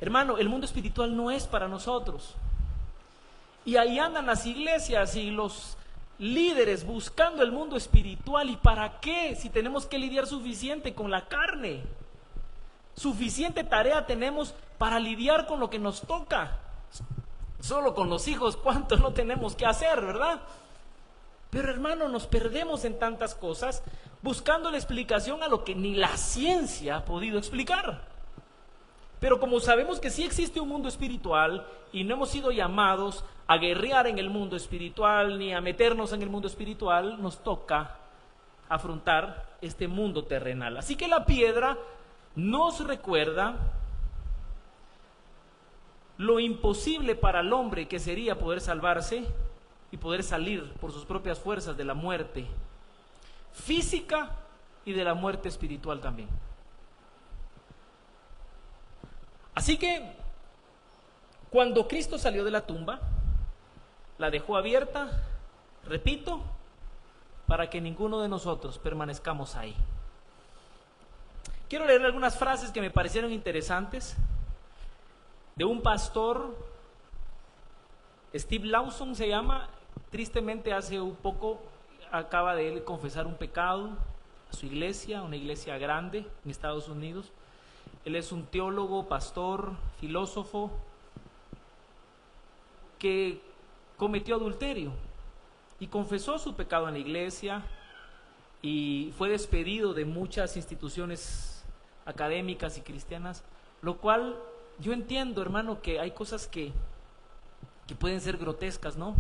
Hermano, el mundo espiritual no es para nosotros. Y ahí andan las iglesias y los líderes buscando el mundo espiritual. ¿Y para qué? Si tenemos que lidiar suficiente con la carne. Suficiente tarea tenemos para lidiar con lo que nos toca. Solo con los hijos, ¿cuánto no tenemos que hacer, verdad? Pero hermano, nos perdemos en tantas cosas buscando la explicación a lo que ni la ciencia ha podido explicar. Pero como sabemos que sí existe un mundo espiritual y no hemos sido llamados a guerrear en el mundo espiritual ni a meternos en el mundo espiritual, nos toca afrontar este mundo terrenal. Así que la piedra nos recuerda lo imposible para el hombre que sería poder salvarse y poder salir por sus propias fuerzas de la muerte física y de la muerte espiritual también. Así que cuando Cristo salió de la tumba, la dejó abierta, repito, para que ninguno de nosotros permanezcamos ahí. Quiero leer algunas frases que me parecieron interesantes de un pastor, Steve Lawson se llama. Tristemente hace un poco acaba de él confesar un pecado a su iglesia, una iglesia grande en Estados Unidos. Él es un teólogo, pastor, filósofo, que cometió adulterio y confesó su pecado en la iglesia y fue despedido de muchas instituciones académicas y cristianas, lo cual yo entiendo, hermano, que hay cosas que pueden ser grotescas, ¿no?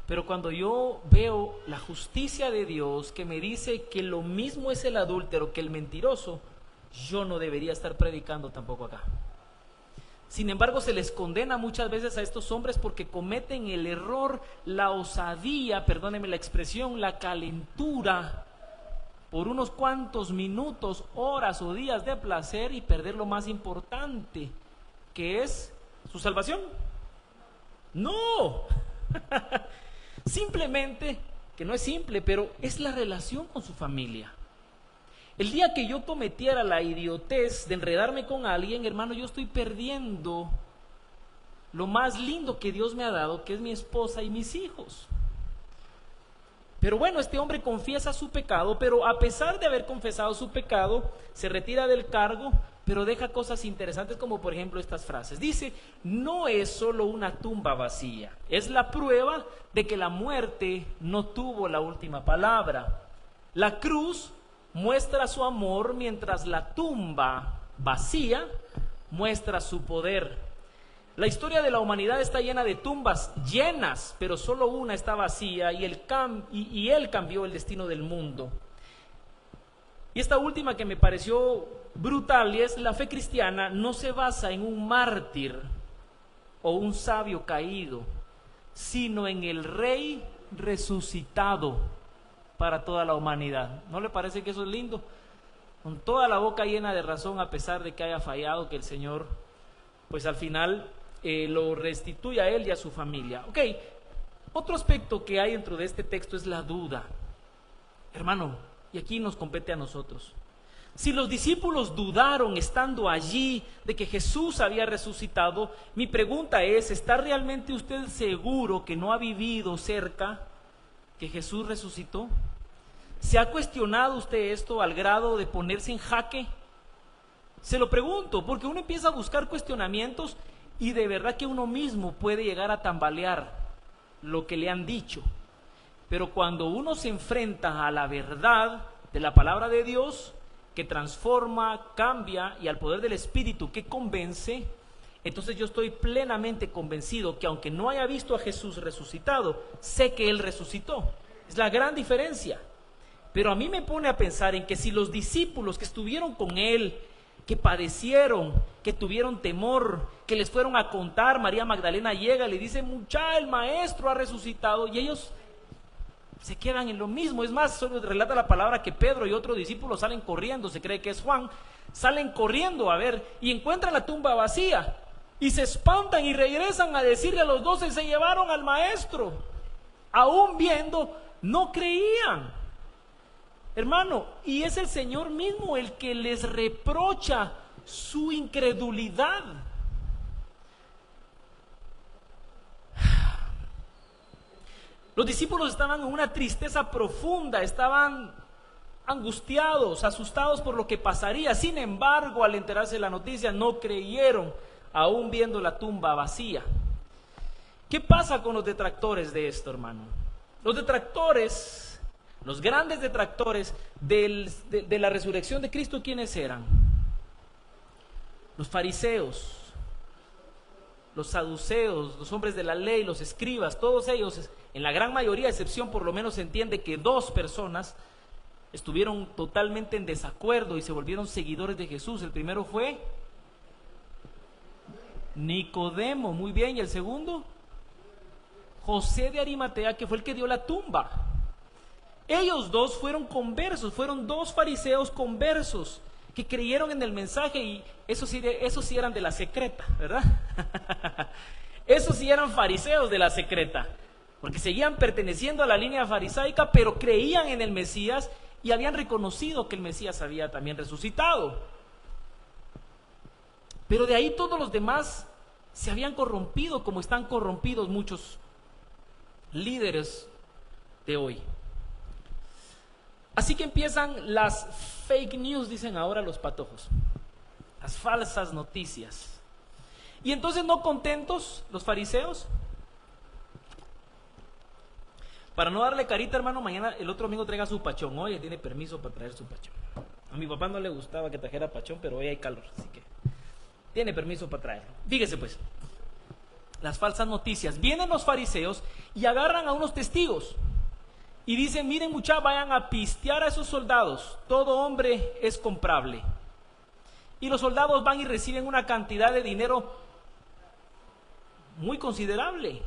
Pero cuando yo veo la justicia de Dios que me dice que lo mismo es el adúltero que el mentiroso, yo no debería estar predicando tampoco acá. Sin embargo, se les condena muchas veces a estos hombres porque cometen el error, la osadía, perdónenme la expresión, la calentura, por unos cuantos minutos, horas o días de placer y perder lo más importante, que es su salvación. ¡No! Simplemente, que no es simple, pero es la relación con su familia. El día que yo cometiera la idiotez de enredarme con alguien, hermano, yo estoy perdiendo lo más lindo que Dios me ha dado, que es mi esposa y mis hijos. Pero bueno, este hombre confiesa su pecado, pero a pesar de haber confesado su pecado, se retira del cargo, pero deja cosas interesantes como por ejemplo estas frases. Dice, no es solo una tumba vacía, es la prueba de que la muerte no tuvo la última palabra. La cruz muestra su amor mientras la tumba vacía muestra su poder. La historia de la humanidad está llena de tumbas llenas, pero solo una está vacía y él cambió el destino del mundo. Y esta última que me pareció brutal y es la fe cristiana no se basa en un mártir o un sabio caído, sino en el Rey resucitado para toda la humanidad. ¿No le parece que eso es lindo? Con toda la boca llena de razón, a pesar de que haya fallado, que el Señor, pues al final lo restituye a él y a su familia. Ok, otro aspecto que hay dentro de este texto es la duda. Hermano, y aquí nos compete a nosotros. Si los discípulos dudaron estando allí de que Jesús había resucitado, mi pregunta es, ¿está realmente usted seguro que no ha vivido cerca que Jesús resucitó? ¿Se ha cuestionado usted esto al grado de ponerse en jaque? Se lo pregunto, porque uno empieza a buscar cuestionamientos y de verdad que uno mismo puede llegar a tambalear lo que le han dicho. Pero cuando uno se enfrenta a la verdad de la palabra de Dios, que transforma, cambia, y al poder del Espíritu que convence, entonces yo estoy plenamente convencido que aunque no haya visto a Jesús resucitado, sé que Él resucitó. Es la gran diferencia. Pero a mí me pone a pensar en que si los discípulos que estuvieron con Él, que padecieron, que tuvieron temor, que les fueron a contar, María Magdalena llega y le dice, mucha, el maestro ha resucitado, y ellos se quedan en lo mismo. Es más, solo relata la palabra que Pedro y otro discípulo salen corriendo, se cree que es Juan, salen corriendo a ver y encuentran la tumba vacía y se espantan y regresan a decirle a los 12, se llevaron al maestro. Aún viendo, no creían. Hermano, y es el Señor mismo el que les reprocha su incredulidad. Los discípulos estaban en una tristeza profunda, estaban angustiados, asustados por lo que pasaría. Sin embargo, al enterarse de la noticia, no creyeron, aún viendo la tumba vacía. ¿Qué pasa con los detractores de esto, hermano? Los detractores, los grandes detractores de la resurrección de Cristo, ¿quiénes eran? Los fariseos, los saduceos, los hombres de la ley, los escribas, todos ellos, en la gran mayoría, excepción por lo menos se entiende que 2 personas estuvieron totalmente en desacuerdo y se volvieron seguidores de Jesús. El primero fue Nicodemo, muy bien, y el segundo, José de Arimatea, que fue el que dio la tumba. Ellos 2 fueron conversos, fueron 2 fariseos conversos que creyeron en el mensaje, y esos sí eran de la secreta, ¿verdad? Esos sí eran fariseos de la secreta. porque seguían perteneciendo a la línea farisaica, pero creían en el Mesías y habían reconocido que el Mesías había también resucitado. Pero de ahí todos los demás se habían corrompido, como están corrompidos muchos líderes de hoy. Así que empiezan las fake news, dicen ahora los patojos, las falsas noticias. Y entonces, no contentos los fariseos, para no darle carita, hermano, mañana, el otro domingo traiga su pachón. Oye, tiene permiso para traer su pachón. A mi papá no le gustaba que trajera pachón, pero hoy hay calor, así que tiene permiso para traerlo. Fíjese pues, las falsas noticias. Vienen los fariseos y agarran a unos testigos y dicen: miren, muchachos, vayan a pistear a esos soldados, todo hombre es comprable. Y los soldados van y reciben una cantidad de dinero muy considerable.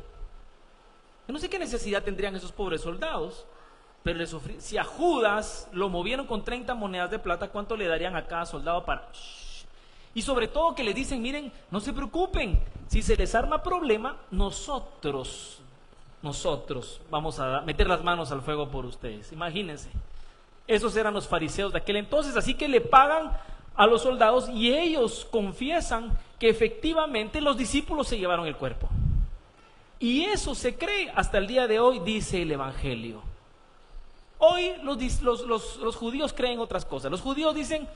Yo no sé qué necesidad tendrían esos pobres soldados, pero si a Judas lo movieron con 30 monedas de plata, ¿cuánto le darían a cada soldado para...? Y sobre todo que les dicen: miren, no se preocupen, si se les arma problema, nosotros vamos a meter las manos al fuego por ustedes. Imagínense, esos eran los fariseos de aquel entonces. Así que le pagan a los soldados y ellos confiesan que efectivamente los discípulos se llevaron el cuerpo. Y eso se cree hasta el día de hoy, dice el Evangelio. Hoy los judíos creen otras cosas. Los judíos dicen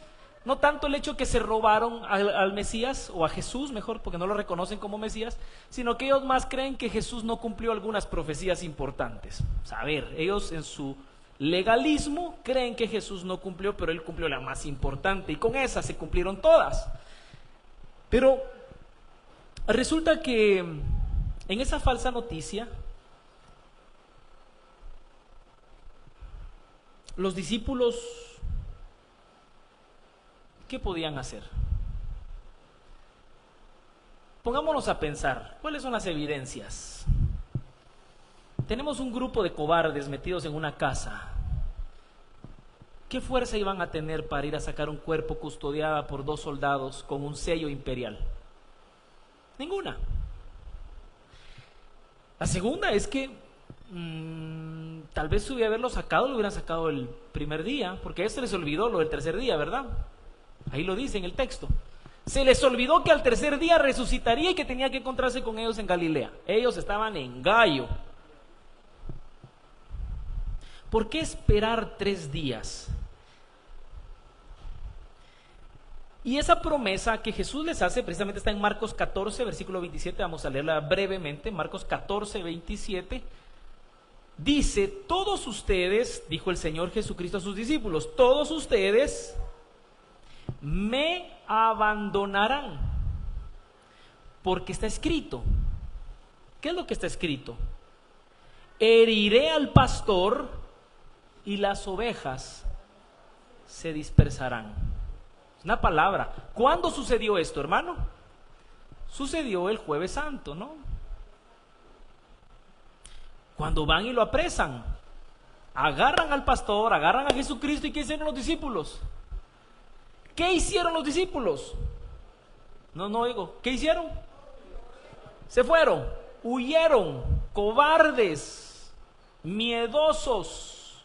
no tanto el hecho que se robaron al Mesías, o a Jesús mejor, porque no lo reconocen como Mesías, sino que ellos más creen que Jesús no cumplió algunas profecías importantes. A ver, ellos en su legalismo creen que Jesús no cumplió, pero él cumplió la más importante, y con esa se cumplieron todas. Pero resulta que en esa falsa noticia, los discípulos, ¿qué podían hacer? Pongámonos a pensar, ¿cuáles son las evidencias? Tenemos un grupo de cobardes metidos en una casa. ¿Qué fuerza iban a tener para ir a sacar un cuerpo custodiado por 2 soldados con un sello imperial? Ninguna. La segunda es que tal vez si hubiera haberlo sacado, lo hubieran sacado el primer día, porque a este les olvidó lo del tercer día, ¿verdad? Ahí lo dice en el texto. Se les olvidó que al tercer día resucitaría y que tenía que encontrarse con ellos en Galilea. Ellos estaban en gallo. ¿Por qué esperar 3 días? Y esa promesa que Jesús les hace precisamente está en Marcos 14, versículo 27, vamos a leerla brevemente. Marcos 14, 27, dice: todos ustedes, dijo el Señor Jesucristo a sus discípulos, todos ustedes me abandonarán, porque está escrito. ¿Qué es lo que está escrito? Heriré al pastor y las ovejas se dispersarán. Una palabra. ¿Cuándo sucedió esto, hermano? Sucedió el Jueves Santo, ¿no? Cuando van y lo apresan, agarran al pastor, agarran a Jesucristo. ¿Y qué hicieron los discípulos? ¿Qué hicieron los discípulos? No oigo. ¿Qué hicieron? Se fueron, huyeron, cobardes, miedosos.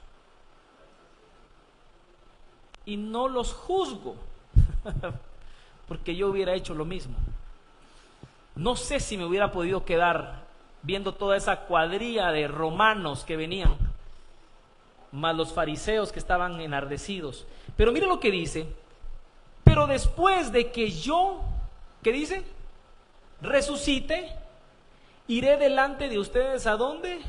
Y no los juzgo, porque yo hubiera hecho lo mismo. No sé si me hubiera podido quedar viendo toda esa cuadrilla de romanos que venían, más los fariseos que estaban enardecidos. Pero mire lo que dice: pero después de que yo, ¿qué dice? Resucite, iré delante de ustedes, ¿a dónde?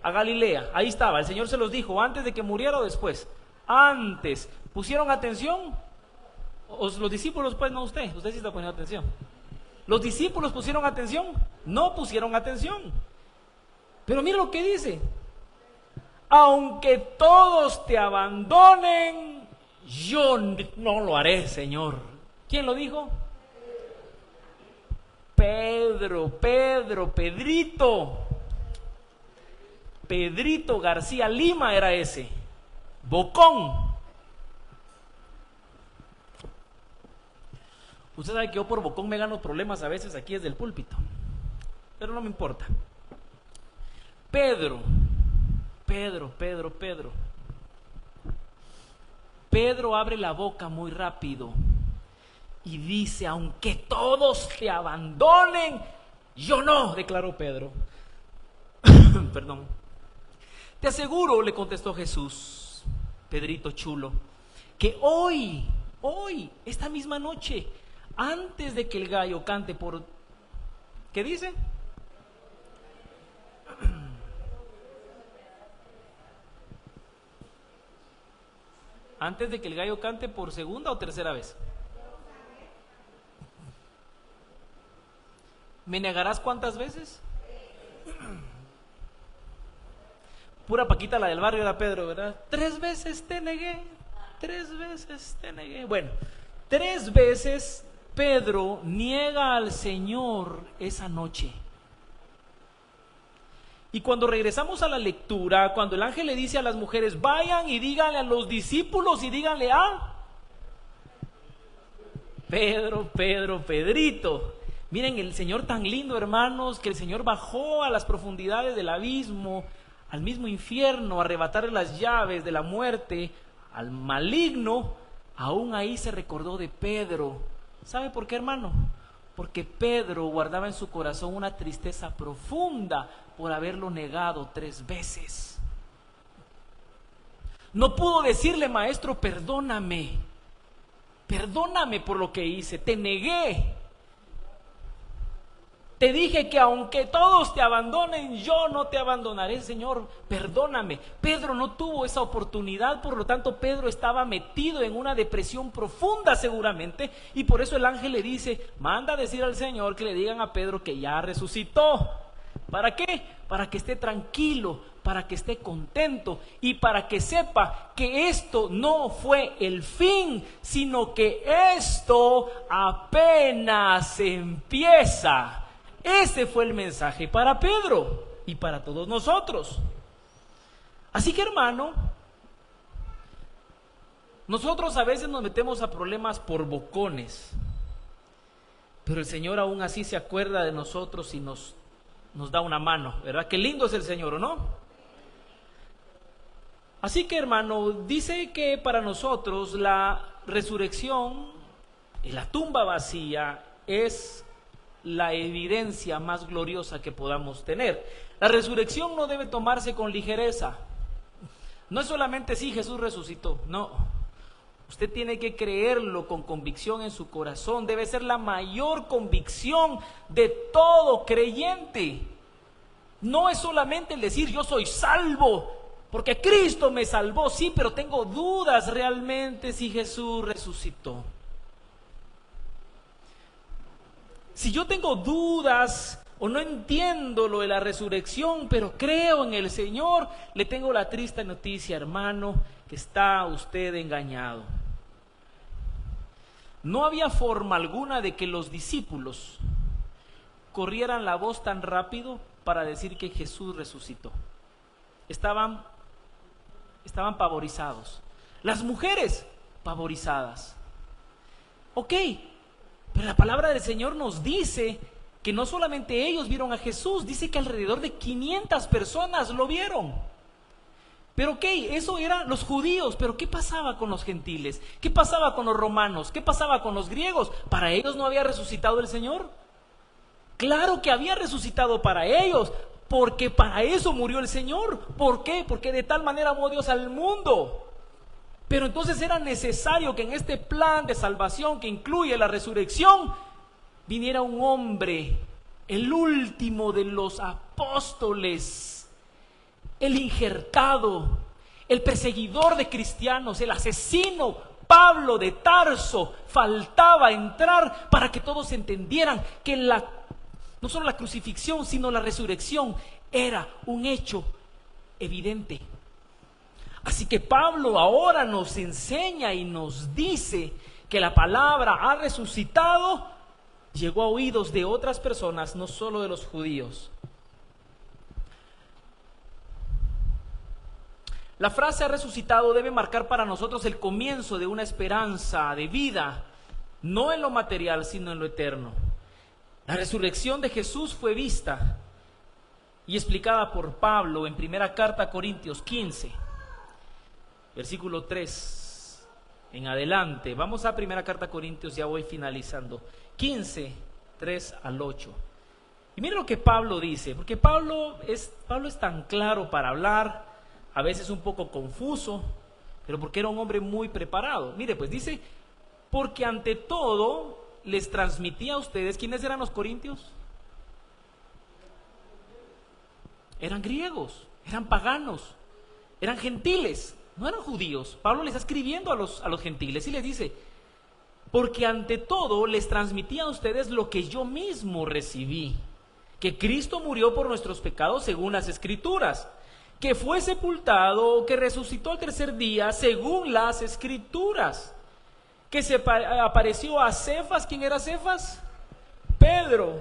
A Galilea. Ahí estaba, el Señor se los dijo, antes de que muriera o después. Antes. ¿Pusieron atención? Los discípulos, pues no usted sí está poniendo atención. ¿Los discípulos pusieron atención? No pusieron atención. Pero mira lo que dice: aunque todos te abandonen, yo no lo haré, Señor. ¿Quién lo dijo? Pedrito García Lima era ese, bocón. Usted sabe que yo por bocón me gano problemas a veces aquí desde el púlpito, pero no me importa. Pedro abre la boca muy rápido y dice: aunque todos te abandonen, yo no, declaró Pedro. Perdón. Te aseguro, le contestó Jesús, Pedrito chulo, que hoy, esta misma noche, antes de que el gallo cante por... ¿Qué dice? Antes de que el gallo cante por segunda o tercera vez. ¿Me negarás cuántas veces? Pura Paquita, la del barrio, era Pedro, ¿verdad? 3 veces te negué, 3 veces te negué. Bueno, 3 veces Pedro niega al Señor esa noche. Y cuando regresamos a la lectura, cuando el ángel le dice a las mujeres: vayan y díganle a los discípulos y díganle a Pedrito. Miren, el Señor tan lindo, hermanos, que el Señor bajó a las profundidades del abismo, al mismo infierno, a arrebatarle las llaves de la muerte al maligno. Aún ahí se recordó de Pedro. ¿Sabe por qué, hermano? Porque Pedro guardaba en su corazón una tristeza profunda por haberlo negado 3 veces. No pudo decirle: maestro, perdóname por lo que hice, te negué. Te dije que aunque todos te abandonen, yo no te abandonaré, Señor, perdóname. Pedro no tuvo esa oportunidad, por lo tanto Pedro estaba metido en una depresión profunda seguramente, y por eso el ángel le dice: manda a decir al Señor que le digan a Pedro que ya resucitó. ¿Para qué? Para que esté tranquilo, para que esté contento y para que sepa que esto no fue el fin, sino que esto apenas empieza. Ese fue el mensaje para Pedro y para todos nosotros. Así que, hermano, nosotros a veces nos metemos a problemas por bocones, pero el Señor aún así se acuerda de nosotros y nos da una mano, ¿verdad? Qué lindo es el Señor, ¿o no? Así que, hermano, dice que para nosotros la resurrección y la tumba vacía es la evidencia más gloriosa que podamos tener. La resurrección no debe tomarse con ligereza. No es solamente sí, Jesús resucitó, no. Usted tiene que creerlo con convicción en su corazón. Debe ser la mayor convicción de todo creyente. No es solamente el decir: yo soy salvo porque Cristo me salvó, sí, pero tengo dudas realmente si Jesús resucitó. Si yo tengo dudas o no entiendo lo de la resurrección, pero creo en el Señor, le tengo la triste noticia, hermano, que está usted engañado. No había forma alguna de que los discípulos corrieran la voz tan rápido para decir que Jesús resucitó. Estaban pavorizados. Las mujeres, pavorizadas. Ok, pero la palabra del Señor nos dice que no solamente ellos vieron a Jesús, dice que alrededor de 500 personas lo vieron. Pero ok, eso eran los judíos, pero ¿qué pasaba con los gentiles? ¿Qué pasaba con los romanos? ¿Qué pasaba con los griegos? ¿Para ellos no había resucitado el Señor? Claro que había resucitado para ellos, porque para eso murió el Señor. ¿Por qué? Porque de tal manera amó Dios al mundo. Pero entonces era necesario que en este plan de salvación que incluye la resurrección, viniera un hombre, el último de los apóstoles, el injertado, el perseguidor de cristianos, el asesino Pablo de Tarso. Faltaba entrar para que todos entendieran que no solo la crucifixión, sino la resurrección era un hecho evidente. Así que Pablo ahora nos enseña y nos dice que la palabra ha resucitado, llegó a oídos de otras personas, no solo de los judíos. La frase "ha resucitado" debe marcar para nosotros el comienzo de una esperanza de vida, no en lo material, sino en lo eterno. La resurrección de Jesús fue vista y explicada por Pablo en primera carta a Corintios 15, versículo 3 en adelante. Vamos a primera carta a Corintios, ya voy finalizando. 15, 3 al 8. Y miren lo que Pablo dice, porque Pablo es tan claro para hablar, a veces un poco confuso, pero porque era un hombre muy preparado. Mire, pues dice, porque ante todo les transmití a ustedes. ¿Quiénes eran los corintios? Eran griegos, eran paganos, eran gentiles, no eran judíos. Pablo les está escribiendo a los gentiles y les dice, porque ante todo les transmití a ustedes lo que yo mismo recibí, que Cristo murió por nuestros pecados según las Escrituras, que fue sepultado, que resucitó al tercer día según las Escrituras, que se apareció a Cefas. ¿Quién era Cefas? Pedro,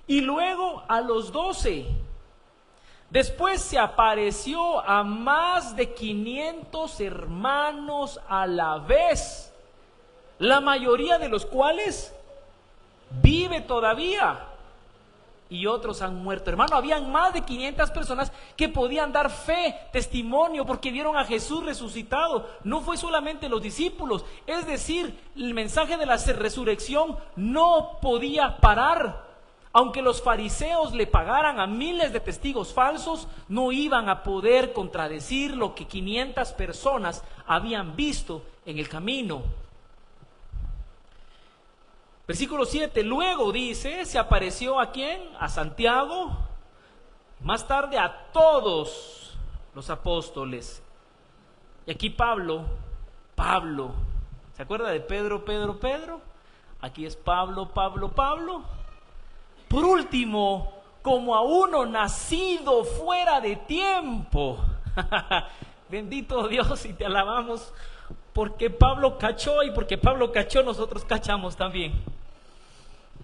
y luego a los 12. Después se apareció a más de 500 hermanos a la vez, la mayoría de los cuales vive todavía y otros han muerto. Hermano, habían más de 500 personas que podían dar fe, testimonio, porque vieron a Jesús resucitado. No fue solamente los discípulos, es decir, el mensaje de la resurrección no podía parar. Aunque los fariseos le pagaran a miles de testigos falsos, no iban a poder contradecir lo que 500 personas habían visto en el camino. Versículo 7, luego dice, se apareció ¿a quién? A Santiago, más tarde a todos los apóstoles. Y aquí Pablo, ¿se acuerda de Pedro? Aquí es Pablo. Por último, como a uno nacido fuera de tiempo. Bendito Dios, y te alabamos, porque Pablo cachó, y porque Pablo cachó, nosotros cachamos también.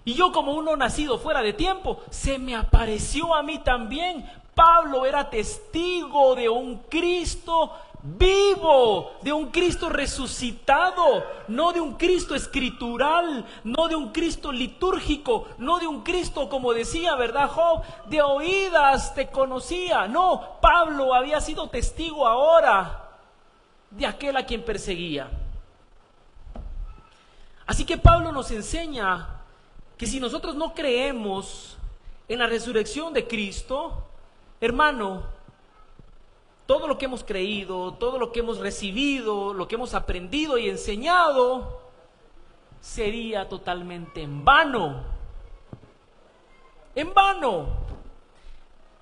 Y yo, como uno nacido fuera de tiempo, se me apareció a mí también. Pablo era testigo de un Cristo vivo, de un Cristo resucitado, no de un Cristo escritural, no de un Cristo litúrgico, no de un Cristo, como decía, ¿verdad, Job? De oídas te conocía. No, Pablo había sido testigo ahora de aquel a quien perseguía. Así que Pablo nos enseña que si nosotros no creemos en la resurrección de Cristo, hermano, todo lo que hemos creído, todo lo que hemos recibido, lo que hemos aprendido y enseñado, sería totalmente en vano. En vano.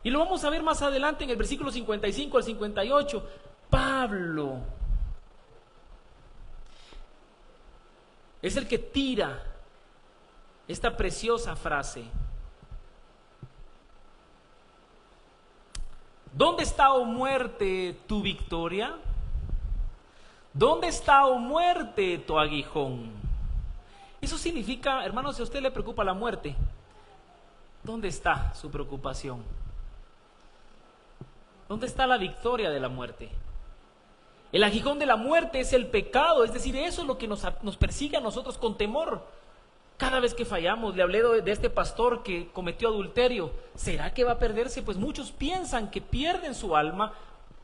Y lo vamos a ver más adelante en el versículo 55 al 58. Pablo es el que tira esta preciosa frase. ¿Dónde está, oh muerte, tu victoria? ¿Dónde está, oh muerte, tu aguijón? Eso significa, hermanos, si a usted le preocupa la muerte, ¿dónde está su preocupación? ¿Dónde está la victoria de la muerte? El aguijón de la muerte es el pecado, es decir, eso es lo que nos persigue a nosotros con temor. Cada vez que fallamos, le hablé de este pastor que cometió adulterio. ¿Será que va a perderse? Pues muchos piensan que pierden su alma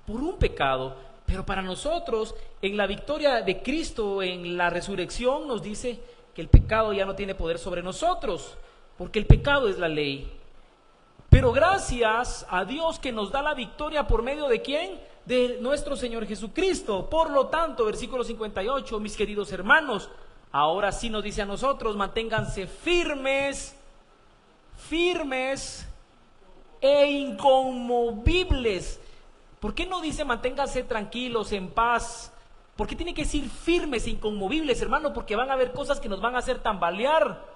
por un pecado, pero para nosotros, en la victoria de Cristo, en la resurrección, nos dice que el pecado ya no tiene poder sobre nosotros, porque el pecado es la ley. Pero gracias a Dios que nos da la victoria por medio de ¿quién? De nuestro Señor Jesucristo. Por lo tanto, versículo 58, mis queridos hermanos, ahora sí nos dice a nosotros, manténganse firmes e inconmovibles. ¿Por qué no dice manténganse tranquilos, en paz? ¿Por qué tiene que decir firmes e inconmovibles, hermano? Porque van a haber cosas que nos van a hacer tambalear.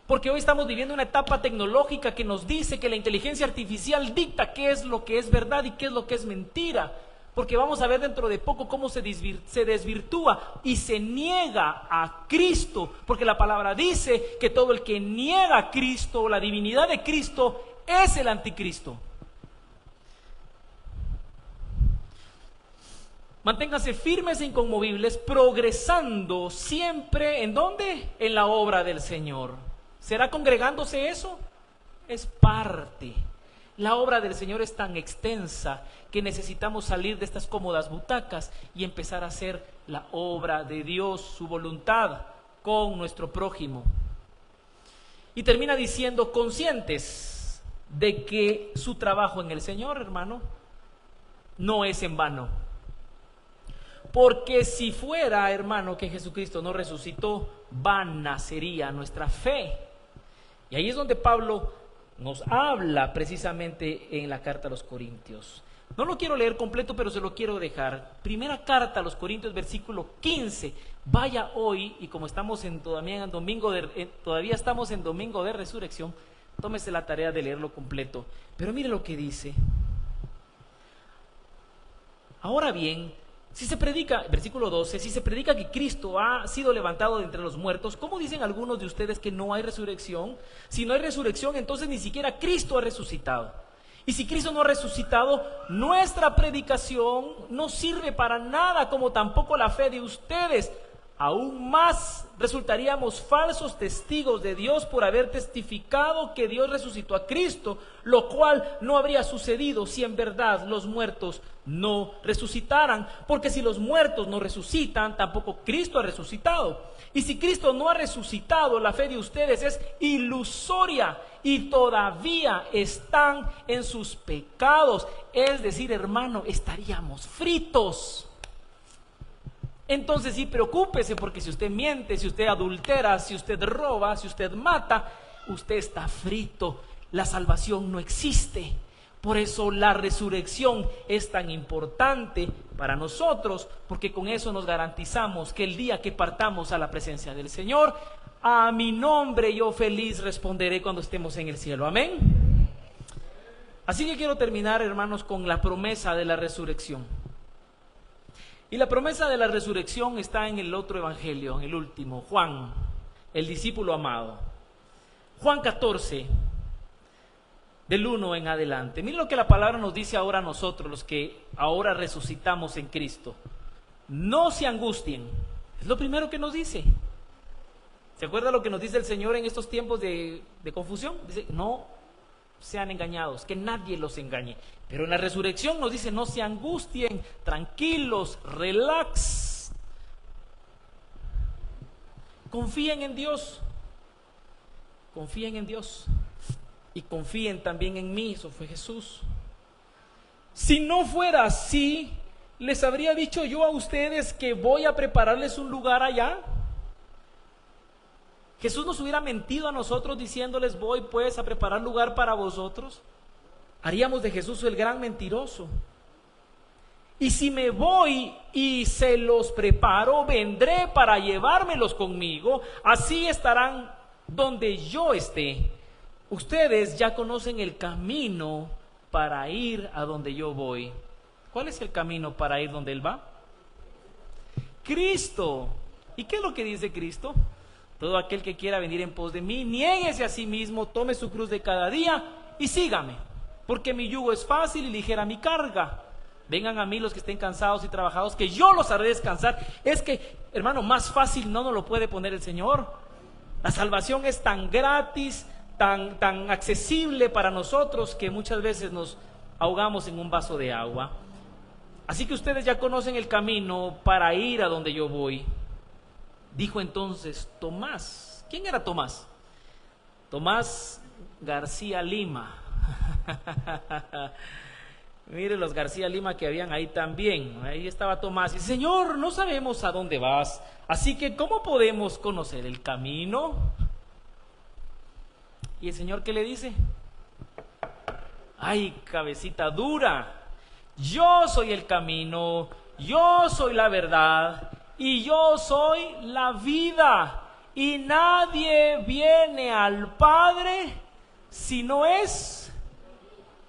Porque hoy estamos viviendo una etapa tecnológica que nos dice que la inteligencia artificial dicta qué es lo que es verdad y qué es lo que es mentira. Porque vamos a ver dentro de poco cómo se desvirtúa y se niega a Cristo. Porque la palabra dice que todo el que niega a Cristo, la divinidad de Cristo, es el anticristo. Manténganse firmes e inconmovibles, progresando siempre, ¿en dónde? En la obra del Señor. ¿Será congregándose eso? Es parte La obra del Señor es tan extensa que necesitamos salir de estas cómodas butacas y empezar a hacer la obra de Dios, su voluntad con nuestro prójimo. Y termina diciendo, conscientes de que su trabajo en el Señor, hermano, no es en vano. Porque si fuera, hermano, que Jesucristo no resucitó, vana sería nuestra fe. Y ahí es donde Pablo nos habla precisamente en la carta a los Corintios. No lo quiero leer completo, pero se lo quiero dejar. Primera carta a los Corintios, versículo 15. Vaya hoy, y como estamos todavía estamos en domingo de resurrección, tómese la tarea de leerlo completo. Pero mire lo que dice. Ahora bien, si se predica, versículo 12, si se predica que Cristo ha sido levantado de entre los muertos, ¿cómo dicen algunos de ustedes que no hay resurrección? Si no hay resurrección, entonces ni siquiera Cristo ha resucitado. Y si Cristo no ha resucitado, nuestra predicación no sirve para nada, como tampoco la fe de ustedes. Aún más resultaríamos falsos testigos de Dios por haber testificado que Dios resucitó a Cristo, lo cual no habría sucedido si en verdad los muertos no resucitaran, porque si los muertos no resucitan, tampoco Cristo ha resucitado. Y si Cristo no ha resucitado, la fe de ustedes es ilusoria y todavía están en sus pecados. Es decir, hermano, estaríamos fritos. Entonces sí, preocúpese, porque si usted miente, si usted adultera, si usted roba, si usted mata, usted está frito. La salvación no existe. Por eso la resurrección es tan importante para nosotros, porque con eso nos garantizamos que el día que partamos a la presencia del Señor, a mi nombre yo feliz responderé cuando estemos en el cielo. Amén. Así que quiero terminar, hermanos, con la promesa de la resurrección. Y la promesa de la resurrección está en el otro evangelio, en el último, Juan, el discípulo amado. Juan 14, del 1 en adelante. Miren lo que la palabra nos dice ahora a nosotros, los que ahora resucitamos en Cristo. No se angustien. Es lo primero que nos dice. ¿Se acuerda lo que nos dice el Señor en estos tiempos de confusión? Dice, no sean engañados, que nadie los engañe. Pero en la resurrección nos dice, no se angustien, tranquilos, relax. Confíen en Dios. Confíen en Dios. Y confíen también en mí, eso fue Jesús. Si no fuera así, les habría dicho yo a ustedes que voy a prepararles un lugar allá. Jesús nos hubiera mentido a nosotros diciéndoles, voy pues a preparar lugar para vosotros. Haríamos de Jesús el gran mentiroso. Y si me voy y se los preparo, vendré para llevármelos conmigo, así estarán donde yo esté. Ustedes ya conocen el camino para ir a donde yo voy. ¿Cuál es el camino para ir donde Él va? Cristo. ¿Y qué es lo que dice Cristo? Todo aquel que quiera venir en pos de mí, niéguese a sí mismo, tome su cruz de cada día y sígame. Porque mi yugo es fácil y ligera mi carga. Vengan a mí los que estén cansados y trabajados, que yo los haré descansar. Es que, hermano, más fácil no nos lo puede poner el Señor. La salvación es tan gratis, tan accesible para nosotros, que muchas veces nos ahogamos en un vaso de agua. Así que ustedes ya conocen el camino para ir a donde yo voy. Dijo entonces Tomás. ¿Quién era Tomás? Tomás García Lima. Mire los García Lima que habían ahí también. Ahí estaba Tomás. Y Señor, no sabemos a dónde vas, así que ¿cómo podemos conocer el camino? ¿Y el Señor qué le dice? Ay, cabecita dura. Yo soy el camino, yo soy la verdad y yo soy la vida. Y nadie viene al Padre si no es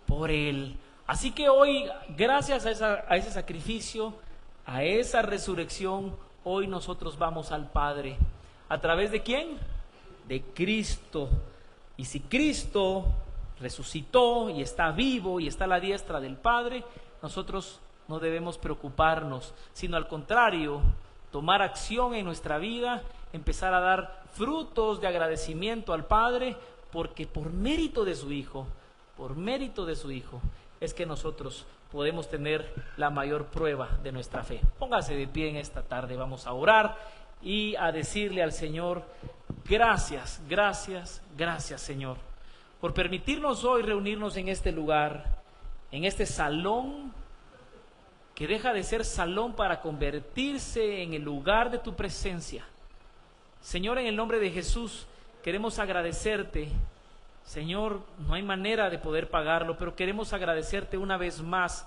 por Él. Así que hoy, gracias a ese sacrificio, a esa resurrección, hoy nosotros vamos al Padre. ¿A través de quién? De Cristo. Y si Cristo resucitó y está vivo y está a la diestra del Padre, nosotros no debemos preocuparnos, sino al contrario, tomar acción en nuestra vida, empezar a dar frutos de agradecimiento al Padre, porque por mérito de su Hijo por mérito de su Hijo, es que nosotros podemos tener la mayor prueba de nuestra fe. Póngase de pie en esta tarde, vamos a orar y a decirle al Señor, gracias, gracias, gracias Señor, por permitirnos hoy reunirnos en este lugar, en este salón, que deja de ser salón para convertirse en el lugar de tu presencia. Señor, en el nombre de Jesús, queremos agradecerte. Señor, no hay manera de poder pagarlo, pero queremos agradecerte una vez más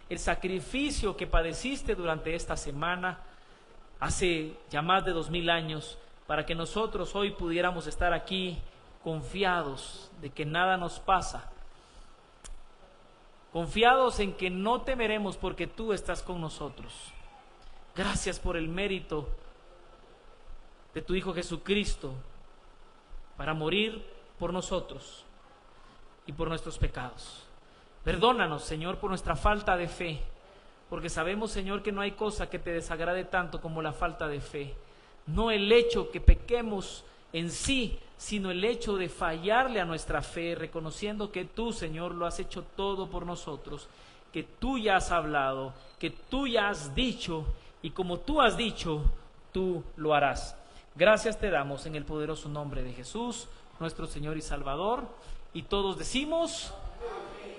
el sacrificio que padeciste durante esta semana, hace ya más de 2000 años, para que nosotros hoy pudiéramos estar aquí confiados de que nada nos pasa, confiados en que no temeremos porque tú estás con nosotros. Gracias por el mérito de tu Hijo Jesucristo para morir por nosotros y por nuestros pecados. Perdónanos, Señor, por nuestra falta de fe, porque sabemos, Señor, que no hay cosa que te desagrade tanto como la falta de fe. No el hecho que pequemos en sí, sino el hecho de fallarle a nuestra fe, reconociendo que tú, Señor, lo has hecho todo por nosotros, que tú ya has hablado, que tú ya has dicho, y como tú has dicho, tú lo harás. Gracias te damos en el poderoso nombre de Jesús, nuestro Señor y Salvador, y todos decimos,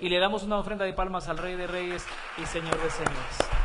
y le damos una ofrenda de palmas al Rey de Reyes y Señor de Señores.